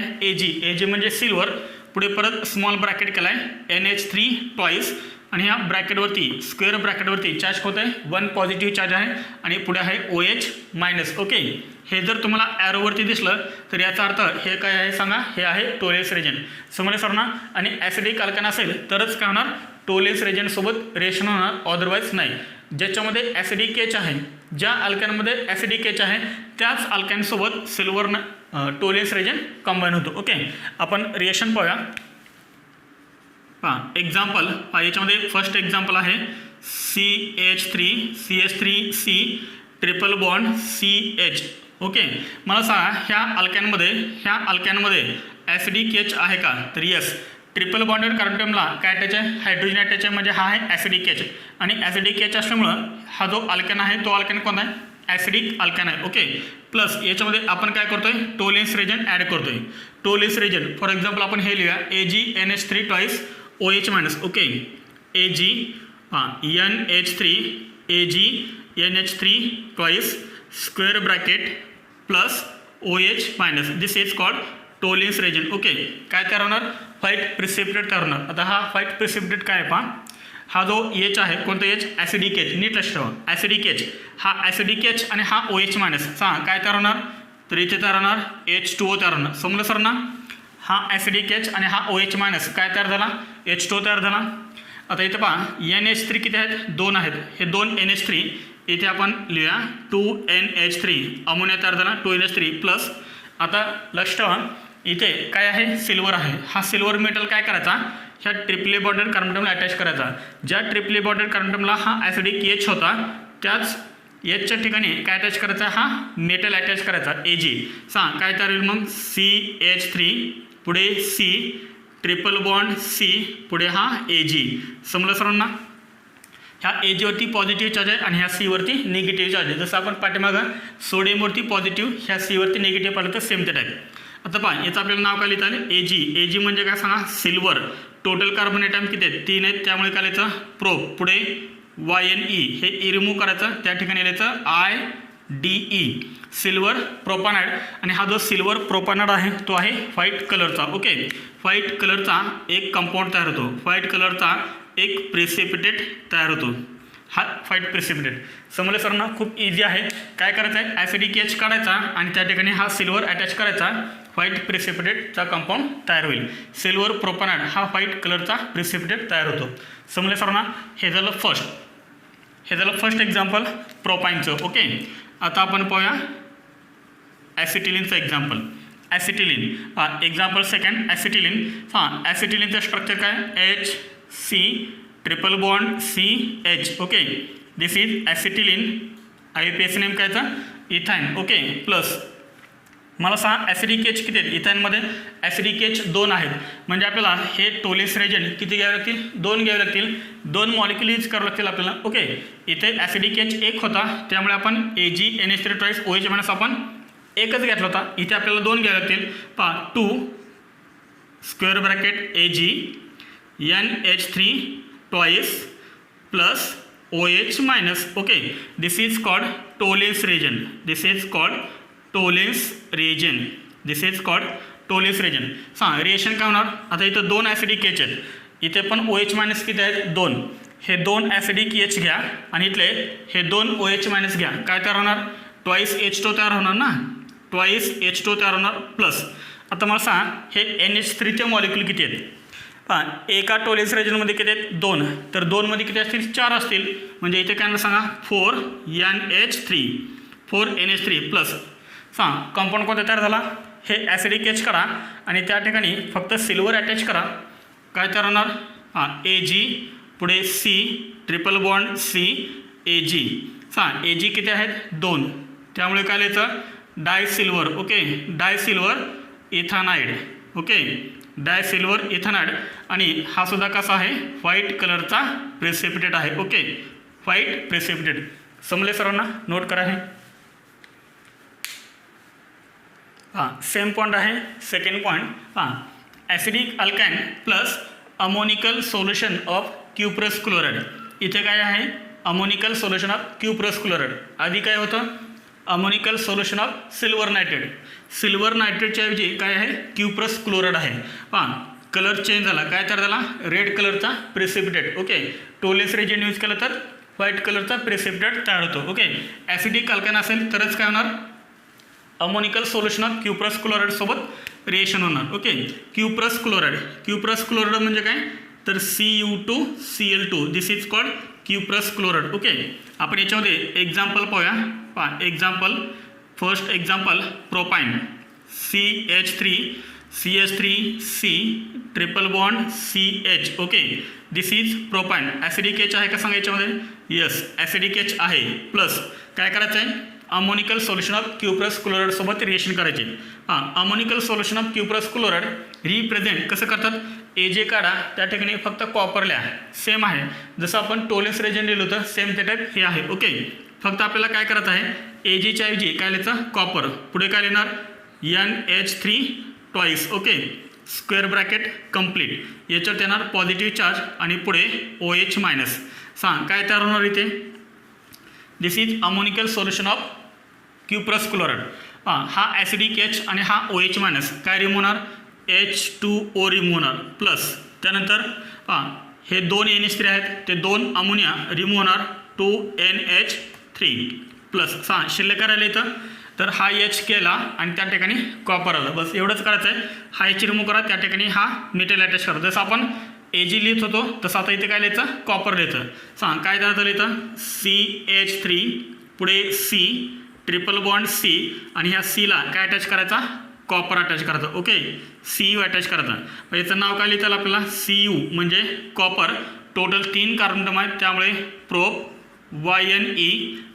Ag म्हणजे सिल्वर, पुढे परत स्मॉल ब्रॅकेट केला आहे NH3 ट्वाईस आणि ह्या ब्रॅकेटवरती स्क्वेअर ब्रॅकेटवरती चार्ज होत आहे 1 पॉझिटिव्ह चार्ज आहे आणि पुढे आहे OH मायनस. ओके. हे जर तुम्हाला ॲरोवरती दिसलं तर याचा अर्थ हे काय आहे सांगा, हे आहे टोलेन्स रिएजंट. समजले सर्वांना. आणि ॲसिडिक अल्कॅन असेल तरच काय होणार, टोलेन्स रिएजंटसोबत रिएक्शन होणार, अदरवाईज नाही. ज्याच्यामध्ये ॲसिडिक एच आहे, ज्या अल्कॅनमध्ये ॲसिडिक एच आहे त्याच अल्कॅनसोबत सिल्वर टोलेन्स रिएजंट कंबाईन होतो. ओके. आपण रिएक्शन पाहूया. पहा एक्झाम्पल, याच्यामध्ये फर्स्ट एक्झाम्पल आहे CH3CH3C triple bond CH. Okay. मला सांगा ह्या अल्कॅनमध्ये ॲसिडिक एच आहे का, तर येस. ट्रिपल बॉन्डेड कार्बोनियमला काय अटॅच आहे, हायड्रोजन अटॅच आहे, म्हणजे हा आहे ॲसिडिक एच. आणि ॲसिडिक एच असल्यामुळं हा जो अल्कॅन आहे तो अल्कॅन कोणता आहे, ॲसिडिक अल्कॅन आहे. ओके. प्लस याच्यामध्ये आपण काय करतोय, टोलेन्स रिएजंट ॲड करतोय. टोलेन्स रिएजंट फॉर एक्झाम्पल आपण हे लिहूया, AgNH3 twice OH minus. Okay. AgNH3 twice square bracket plus OH minus. This is called Tollens reagent. Okay. काय तयार होणार, व्हाईट प्रिसिपिटेट तयार होणार. आता हा व्हाईट प्रिसिपिटेट काय आहे पहा, हा जो एच आहे कोणता एच, ॲसिडिक एच. नीट लक्षात ठेवा, ॲसिडिक एच, हा ॲसिडिक एच आणि हा OH मायनस. सांगा काय तयार होणार, तर इथे तयार होणार H2O तयार होणार. समजलं सर ना. हा ॲसिडिक एच आणि हा OH मायनस काय तयार झाला, H2O तयार झाला. आता इथे पहा NH3 किती आहेत, 2 आहेत. हे 2 NH3 इथे आपण लिहूया 2NH3 अमोनिया तयार झाला 2NH3 प्लस. आता लक्ष ठेवा इथे काय आहे, सिल्वर आहे. हा सिल्वर मेटल काय करायचा, ह्या ट्रिपली बॉन्डेड कार्बोनियमला अटॅच करायचा. ज्या ट्रिपली बॉन्डेड कार्बोनियमला हा ॲसिडिक एच होता त्याच एचच्या ठिकाणी काय अटॅच करायचा, हा मेटल अटॅच करायचा Ag. सांग काय तयार होईल मग, CH3 पुढे C ट्रिपल बॉन्ड C पुढे हा Ag. समजलं सर्वांना. ह्या Agवरती पॉझिटिव्ह चार्ज आहे आणि ह्या Cवरती निगेटिव्ह चार्ज आहे. जसं आपण पाठीमागं सोडियमवरती पॉझिटिव्ह, ह्या Cवरती निगेटिव्ह पाहिलं तर सेम ते टाईप. आता पहा याचं आपल्याला नाव काय लिहिता आलं, Ag म्हणजे काय सांगा, सिल्वर. टोटल कार्बन ॲटम किती आहेत, 3 आहेत, त्यामुळे काय लिहायचं, प्रोप पुढे YNE हे ई रिमूव्ह करायचं, त्या ठिकाणी लिहायचं IDE सिल्वर प्रोपानाइड. आणि हा जो सिल्वर प्रोपानाइड आहे तो आहे व्हाईट कलरचा. ओके. व्हाईट कलरचा एक कंपाऊंड तयार होतो, व्हाईट कलरचा एक प्रेसिपिटेट तयार होतो, हा व्हाईट प्रेसिपिटेट. समजलं सर ना. खूप इझी आहे. काय करायचं आहे, ॲसिडिक एच काढायचा आणि त्या ठिकाणी हा सिल्वर अटॅच करायचा, व्हाईट प्रेसिपिटेटचा कंपाऊंड तयार होईल. सिल्वर प्रोपानाइड हा व्हाईट कलरचा प्रेसिपिटेट तयार होतो. समजलं सर ना. हे झालं फर्स्ट एक्झाम्पल प्रोपाईनचं. ओके. आता आपण पाहूया ॲसिटिलिनचं example. Acetylene example second acetylene. ॲसिटिलिनचं स्ट्रक्चर काय, HC triple bond CH. Okay. This is acetylene. IUPAC name काय याचा, इथाईन. ओके. प्लस मला सांगा ॲसिडिक एच किती आहेत, इथाईनमध्ये ॲसिडिक एच 2 आहेत. म्हणजे आपल्याला हे टोलेन्स रिएजंट किती घ्यावे लागतील, 2 घ्यावे लागतील. 2 मॉलिक्युल यूज करावे लागतील आपल्याला. ओके. इथे ॲसिडिक एच 1 होता त्यामुळे आपण AgNH3 ट्वाईस OH मायनस आपण एकच घेतला होता. इथे आपल्याला 2 घ्यावे लागतील. पहा 2 square bracket AG NH3 twice plus OH minus. Okay, this is called Tollens region. This is called Tollens region. This is called Tollens region. सांग रिएक्शन काय होणार. आता इथं 2 ॲसिडिक H आहेत, इथे पण OH मायनस किती आहेत 2. हे 2 ॲसिडिक H घ्या आणि इथले हे 2 OH मायनस घ्या. काय तयार होणार ट्वाईस H2 तयार होणार ना, ट्वाईस H2 तयार होणार प्लस. आता मला सांग हे NH3 चे मॉलिक्यूल किती आहेत. पहा एका टोलेन्स रिजनमध्ये किती आहेत 2, तर 2 मध्ये किती असतील 4 असतील. म्हणजे इथे काय सांगा 4NH3 4NH3 प्लस. सांग कंपाऊंड कोणता तयार झाला. हे ॲसिडिक H करा आणि त्या ठिकाणी फक्त सिल्वर अटॅच करा. काय तयार होणार AG पुढे C triple bond C AG. सांग AG किती आहेत 2, त्यामुळे काय लिहायचं di silver. Okay, di silver ethanide. Okay, di silver ethanide. आणि हा सुद्धा कसा आहे व्हाईट कलरचा प्रेसिपिटेट आहे. Okay, white precipitate. समजले सर्वांना, नोट करा हे. हां सेम पॉईंट आहे. Second point acidic alkyne plus ammoniacal solution of cuprous chloride. इथे काय आहे ammoniacal solution of cuprous chloride. आधी काय होतं ammoniacal solution of silver nitrate. Silver नायट्रेटच्या ऐवजी काय आहे क्युप्रस क्लोराईड आहे. कलर चेंज झाला, काय तयार झाला रेड कलरचा प्रेसिपिटेट. ओके, टोलेन्स रिजन यूज केलं तर व्हाईट कलरचा प्रेसिपिटेट तयार होतो. ओके, ॲसिडिक अल्काइन असेल तरच काय होणार ammoniacal solution of cuprous chloride सोबत रिएक्शन होणार. Okay, cuprous chloride. Cuprous chloride म्हणजे काय तर Cu2Cl2. This is called cuprous chloride. Okay, आपण याच्यामध्ये एक्झाम्पल पाहूया. Example first example propyne CH3CH3C triple bond CH. Okay, this is propyne. Acidic H आहे का सांगा याच्यामध्ये. येस, ॲसिडिक H आहे. प्लस काय करायचं आहे ammoniacal solution of cuprous chloride सोबत रिएक्शन करायचे. Ammoniacal solution of cuprous chloride represent कसं करतात AG काढा, त्या ठिकाणी फक्त कॉपर लिहा. सेम आहे जसं आपण टोलेन्स रिजन लिहिलं होतं सेम ते टाईप हे आहे. ओके, फक्त आपल्याला काय करायचं आहे AGच्या ऐवजी काय लिहायचं कॉपर. पुढे काय लिहिणार NH3 twice. Okay, square bracket complete. याच्यावर येणार पॉझिटिव्ह चार्ज आणि पुढे OH मायनस. सांग काय तयार होणार इथे this is ammoniacal solution of cuprous chloride. हा ॲसिडिक H आणि हा OH मायनस काय रिमूव्ह होणार H2O रिमूव्ह होणार प्लस. त्यानंतर हे 2 NH3 आहेत ते 2 अमोनिया रिमूव्ह होणार 2NH3 प्लस. शिल्लक करायला इथं तर हा H केला आणि त्या ठिकाणी कॉपर आलं. बस एवढंच करायचं आहे. हा H रिमूव्ह करा, त्या ठिकाणी हा मेटल अटॅच करा. जसं आपण AG लिहित होतो तसं आता इथे काय लिहायचं कॉपर लिहायचं. सांग काय झालं इथं CH3 पुढे C ट्रिपल बॉन्ड C आणि ह्या Cला काय अटॅच करायचा कॉपर अटॅच करायचं. ओके, Cu अटॅच करायचं. याचं नाव काय लिहितं आपल्याला Cu म्हणजे कॉपर. टोटल 3 कार्बन आहेत त्यामुळे प्रोप YNE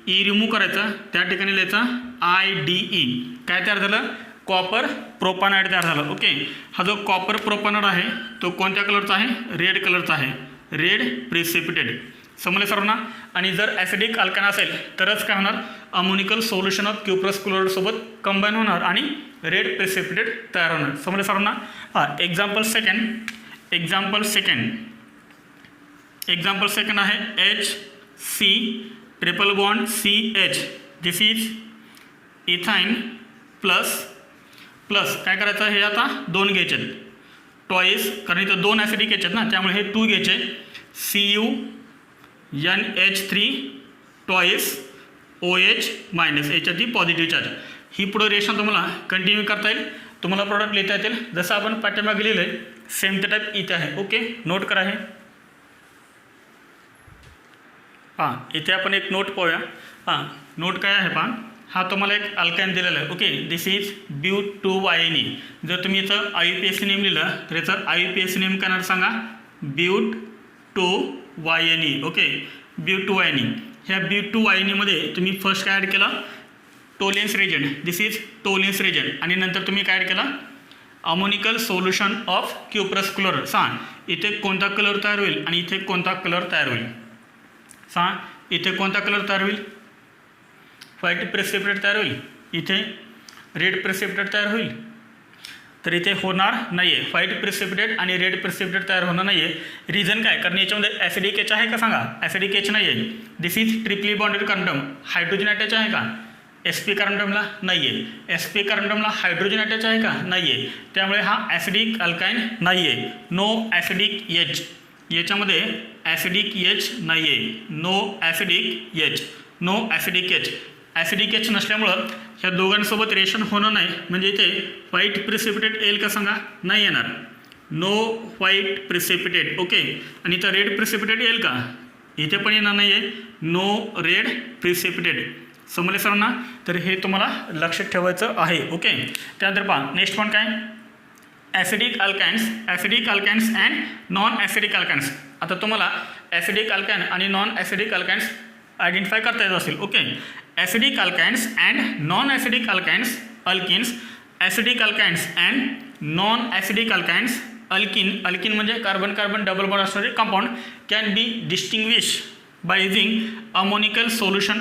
E रिमूव्ह करायचं, त्या ठिकाणी लिहायचं IDE. काय तयार झालं कॉपर प्रोपानाइड तयार झालं. ओके, हा जो कॉपर प्रोपानाइड आहे तो कोणत्या कलरचा आहे रेड कलरचा आहे, रेड प्रेसिपिटेट. समजले सर्वांना. आणि जर ॲसिडिक अल्काइन असेल तरच काय होणार ammoniacal solution of cuprous chloride सोबत कंबाईन होणार आणि रेड प्रेसिपिटेट तयार होणार. समजले सर्वांना. एक्झाम्पल सेकंड आहे HC triple bond CH. This is ethyne plus काय करायचं हे आता 2 घ्यायचे ट्वाईस, कारण इथं 2 ॲसिडिक घ्यायचे ना त्यामुळे हे 2 घ्यायचे. CuNH3 ट्वाईस OH मायनस, याच्यात पॉझिटिव्ह चार्ज. ही पुढं रिएक्शन तुम्हाला कंटिन्यू करता येईल, तुम्हाला प्रोडक्ट लिहिता येतील जसं आपण पाठीमागे लिहिलं आहे सेम ते टाईप इथे आहे. ओके, नोट करा हे. इथे आपण एक नोट पाहूया. नोट काय आहे हा तुम्हाला एक अल्काइन दिलेला आहे. Okay, this is But2YNE. जर तुम्ही इथं IUPAC नेम लिहिलं तर याचं IUPAC नेम काय येणार सांगा But2YNE. Okay, But2YNE. ह्या But2YNE मध्ये तुम्ही फर्स्ट काय ॲड केला Tollens reagent. This is Tollens reagent. आणि नंतर तुम्ही काय ॲड केला ammoniacal solution of cuprous chloride. सांग इथे कोणता कलर तयार होईल आणि इथे कोणता कलर तयार होईल. सांग इथे कोणता कलर तयार होईल व्हाईट प्रेसिपिटेट तयार होईल, इथे रेड प्रेसिपिटेट तयार होईल. तर इथे होणार नाही आहे. व्हाईट प्रिसिपिटेट आणि रेड प्रिसिपिटेट तयार होणार नाही आहे. रिझन काय? कारण याच्यामध्ये ॲसिडिक एच आहे का सांगा? ॲसिडिक एच नाही आहे. This is triply bonded carbon. Hydrogen attach आहे का? sp कार्बनला नाही आहे. sp कार्बनला हायड्रोजन अटॅच आहे का? नाही आहे. त्यामुळे हा ॲसिडिक अल्काईन नाही आहे. No acidic H. याच्यामध्ये ॲसिडिक एच नाही आहे. No acidic H. No acidic H. Acidic H नसल्यामुळं ह्या दोघांसोबत रिएक्शन होणार नाही. म्हणजे इथे व्हाईट प्रिसिपिटेट येईल का सांगा? नाही येणार. No white precipitate. ओके. आणि इथं रेड प्रिसिपिटेट येईल का? इथे पण येणार नाही आहे. No red precipitate. समजले सर्वांना? तर हे तुम्हाला लक्षात ठेवायचं आहे. ओके. त्यानंतर पहा नेक्स्ट पॉईंट काय? Acidic alkynes and non acidic alkynes. आता तुम्हाला ॲसिडिक अल्काइन आणि नॉन ॲसिडिक अल्काइन्स आयडेंटिफाय करता येत असेल. Okay. Acidic alkynes and non acidic alkynes alkenes. Acidic alkynes and non acidic alkynes alkene म्हणजे कार्बन कार्बन डबल बॉन्ड असणारे compound can be distinguish by using ammonical solution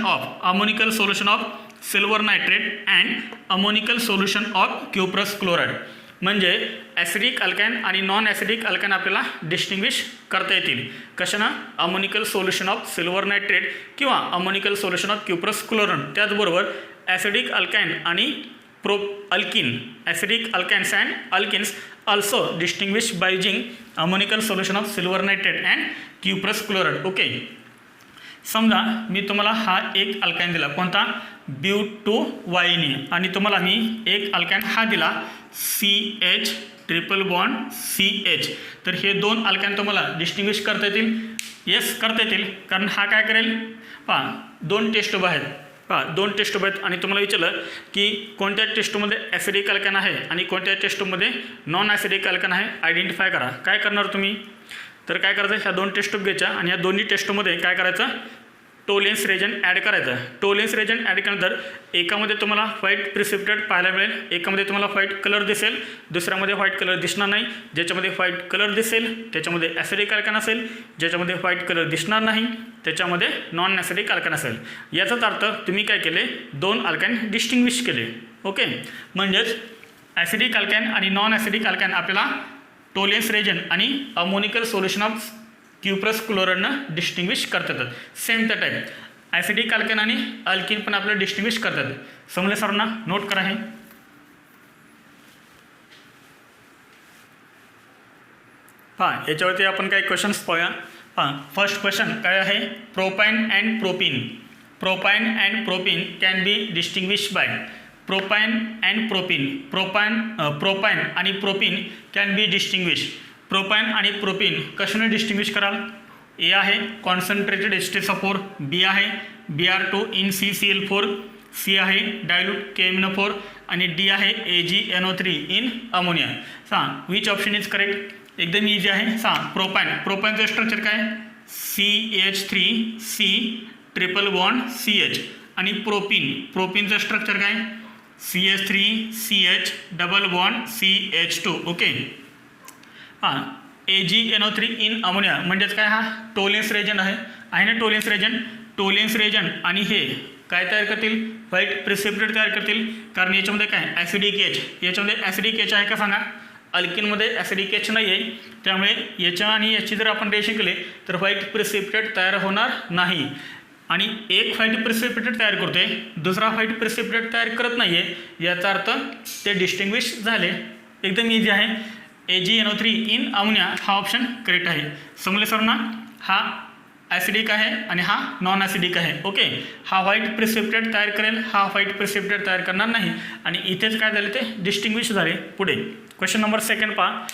of silver nitrate and ammonical solution of cuprous chloride. म्हणजे acidic alkyne आणि non acidic alkyne आपल्याला distinguish करता येतील. कशानं? Ammoniacal solution of silver nitrate किंवा ammoniacal solution of cuprous chloride. त्याचबरोबर acidic alkyne आणि acidic alkynes and alkenes also distinguished by using ammonical solution of silver nitrate and cuprous chloride. Okay. समजा मी तुम्हाला हा एक अल्काइन दिला. कोणता? ब्यूटोवाईनी. आणि तुम्हाला मी एक अल्काइन हा दिला CH ट्रिपल बॉन्ड CH. तर हे दोन अल्काइन तुम्हाला डिस्टिंग्विश करता येतील? येस करता येतील. कारण हा काय करेल? पहा दोन टेस्ट ट्यूब आहेत. दोन टेस्ट ट्यूब आहेत आणि तुम्हाला विचारलं की कोणत्या टेस्ट ट्यूबमध्ये ॲसिडिक अल्काइन आहे आणि कोणत्या टेस्ट ट्यूबमध्ये नॉन ॲसिडिक अल्काइन आहे आयडेंटिफाय करा. काय करणार तुम्ही? तर काय करायचं? ह्या दोन टेस्ट ट्यूब घ्यायच्या आणि या दोन्ही टेस्ट ट्यूबमध्ये काय करायचं? टोलेन्स रेजंट ॲड करायचं. टोलेन्स रेजंट ॲड केल्यानंतर एकामध्ये तुम्हाला व्हाईट प्रिसिपिटेट पाहायला मिळेल, एकामध्ये तुम्हाला व्हाईट कलर दिसेल, दुसऱ्यामध्ये व्हाईट कलर दिसणार नाही. ज्याच्यामध्ये व्हाईट कलर दिसेल त्याच्यामध्ये ॲसिडिक अल्काइन असेल, ज्याच्यामध्ये व्हाईट कलर दिसणार नाही त्याच्यामध्ये नॉन ॲसिडिक अल्काइन असेल. याचाच अर्थ तुम्ही काय केले? दोन अल्काइन डिस्टिंग्विश केले. ओके. म्हणजेच ॲसिडिक अल्काइन आणि नॉन ॲसिडिक अल्काइन आपल्याला टोलेन्स रेजंट आणि ammoniacal solution of cuprous क्लोराईडनं distinguish करतात. सेम त्या टाईप ॲसिडिक अल्काइन आणि अल्किन पण आपल्याला डिस्टिंग्विश करतात. समजले सर्वांना? नोट करा हे. पहा याच्यावरती आपण काही क्वेश्चन्स पाहूया. पहा फर्स्ट क्वेश्चन काय आहे? Propyne and propene. Propyne and propene can be distinguish by. Propyne and propene. Propyne आणि propene can be distinguish. Propyne आणि प्रोपिन कशाने डिस्टिंग्विश कराल? ए आहे कॉन्सन्ट्रेटेड H2SO4, बी आहे Br2 in CCl4, सी आहे डायल्यूट KMnO4 आणि डी आहे AgNO3 in ammonia. सांग विच ऑप्शन इज करेक्ट? एकदम इझी आहे. सांग प्रोपाइनचं स्ट्रक्चर काय? CH3C triple bond CH. आणि प्रोपिनचं स्ट्रक्चर काय? CH3CH double bond CH2. Okay. AgNO3 in ammonia म्हणजेच काय? हा टोलेन्स रेजंट आहे ना. टोलेन्स रेजंट आणि हे काय तयार करतील? व्हाईट प्रिसिपिटेट तयार करतील. कारण याच्यामध्ये काय? Acidic H. याच्यामध्ये ॲसिडिक एच आहे का सांगा? अल्किनमध्ये ॲसिडिक एच नाही आहे. त्यामुळे याच्या आणि याची जर आपण रिएक्शन केले तर व्हाईट प्रिसिपिटेट तयार होणार नाही. आणि एक व्हाईट प्रिसिपिटेट तयार करतोय, दुसरा व्हाईट प्रिसिपिटेट तयार करत नाही आहे. याचा अर्थ ते डिस्टिंग्विश झाले. एकदम इझी आहे. AgNO3 इन अमोनिया हा ऑप्शन करेक्ट आहे. समजले सर्वांना? हा ॲसिडिक आहे आणि हा नॉन ॲसिडिक आहे. ओके. हा व्हाईट प्रिसिपिटेट तयार करेल, हा व्हाईट प्रिसिपिटेट तयार करणार नाही. आणि इथेच काय झाले? ते डिस्टिंग्विश झाले. पुढे क्वेश्चन नंबर सेकंड पहा.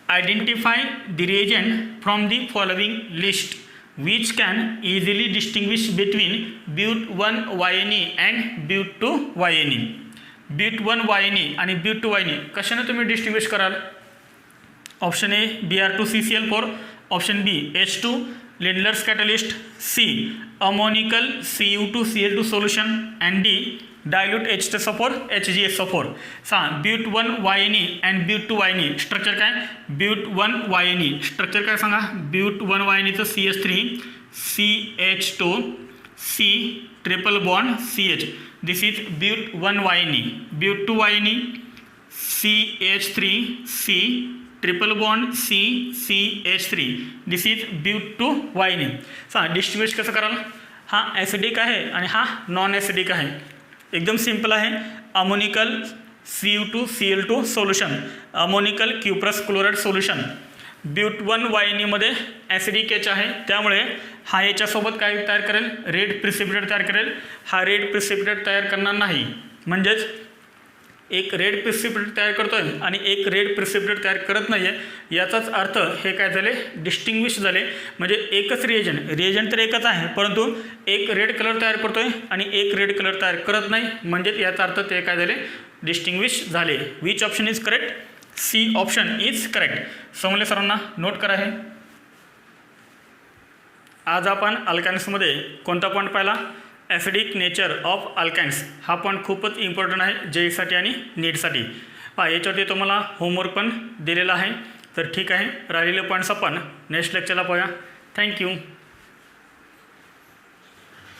Identify the reagent from the following list which can easily distinguish between but1YNE and but2YNE. but1YNE आणि but2YNE कशाने तुम्ही डिस्टिंग्विश कराल? Option A Br2CCl4, option B H2 Lindlar's catalyst, C ammoniacal Cu2Cl2 solution and D dilute H2SO4 HgSO4. सांग but1YNE and but2YNE structure काय? but1YNE structure काय सांगा? but1YNEचं CH3 CH2 C triple bond CH. This is but1YNE. but2YNE CH3 C triple bond CH3 this is but two yne. Distinguish कसं कराल? हा acidic आहे आणि हा नॉन ॲसिडिक आहे. एकदम सिंपल आहे. Ammoniacal Cu2Cl2 solution, ammoniacal cuprous chloride solution. ब्यूट-1-वायनीमध्ये ॲसिडिक एच आहे, त्यामुळे हा याच्यासोबत काय तयार करेल? रेड प्रिसिपिटेट तयार करेल. हा रेड प्रिसिपिटेट तयार करणार नाही, म्हणजेच एक रेड प्रिसिपिटेट तयार करतो आहे आणि एक रेड प्रिसिपिटेट तयार करत नाही आहे. याचाच अर्थ हे काय झाले? डिस्टिंग्विश झाले. म्हणजे एकच रिएजंट तर एकच आहे, परंतु एक रेड कलर तयार करतो आहे आणि एक रेड कलर तयार करत नाही, म्हणजेच याचा अर्थ ते काय झाले? डिस्टिंग्विश झाले. Which option is correct? C option is correct. समजले सरांना? नोट करा हे. आज आपण अल्काइन्समध्ये कोणता पॉईंट पाहिला? Acidic nature of alkynes. हा पॉईंट खूपच इम्पॉर्टंट आहे जेईसाठी आणि नीटसाठी. याच्यावरती तुम्हाला होमवर्क पण दिलेला आहे. तर ठीक आहे, राहिलेले पॉईंट्स आपण नेक्स्ट लेक्चरला पाहूया. थँक्यू.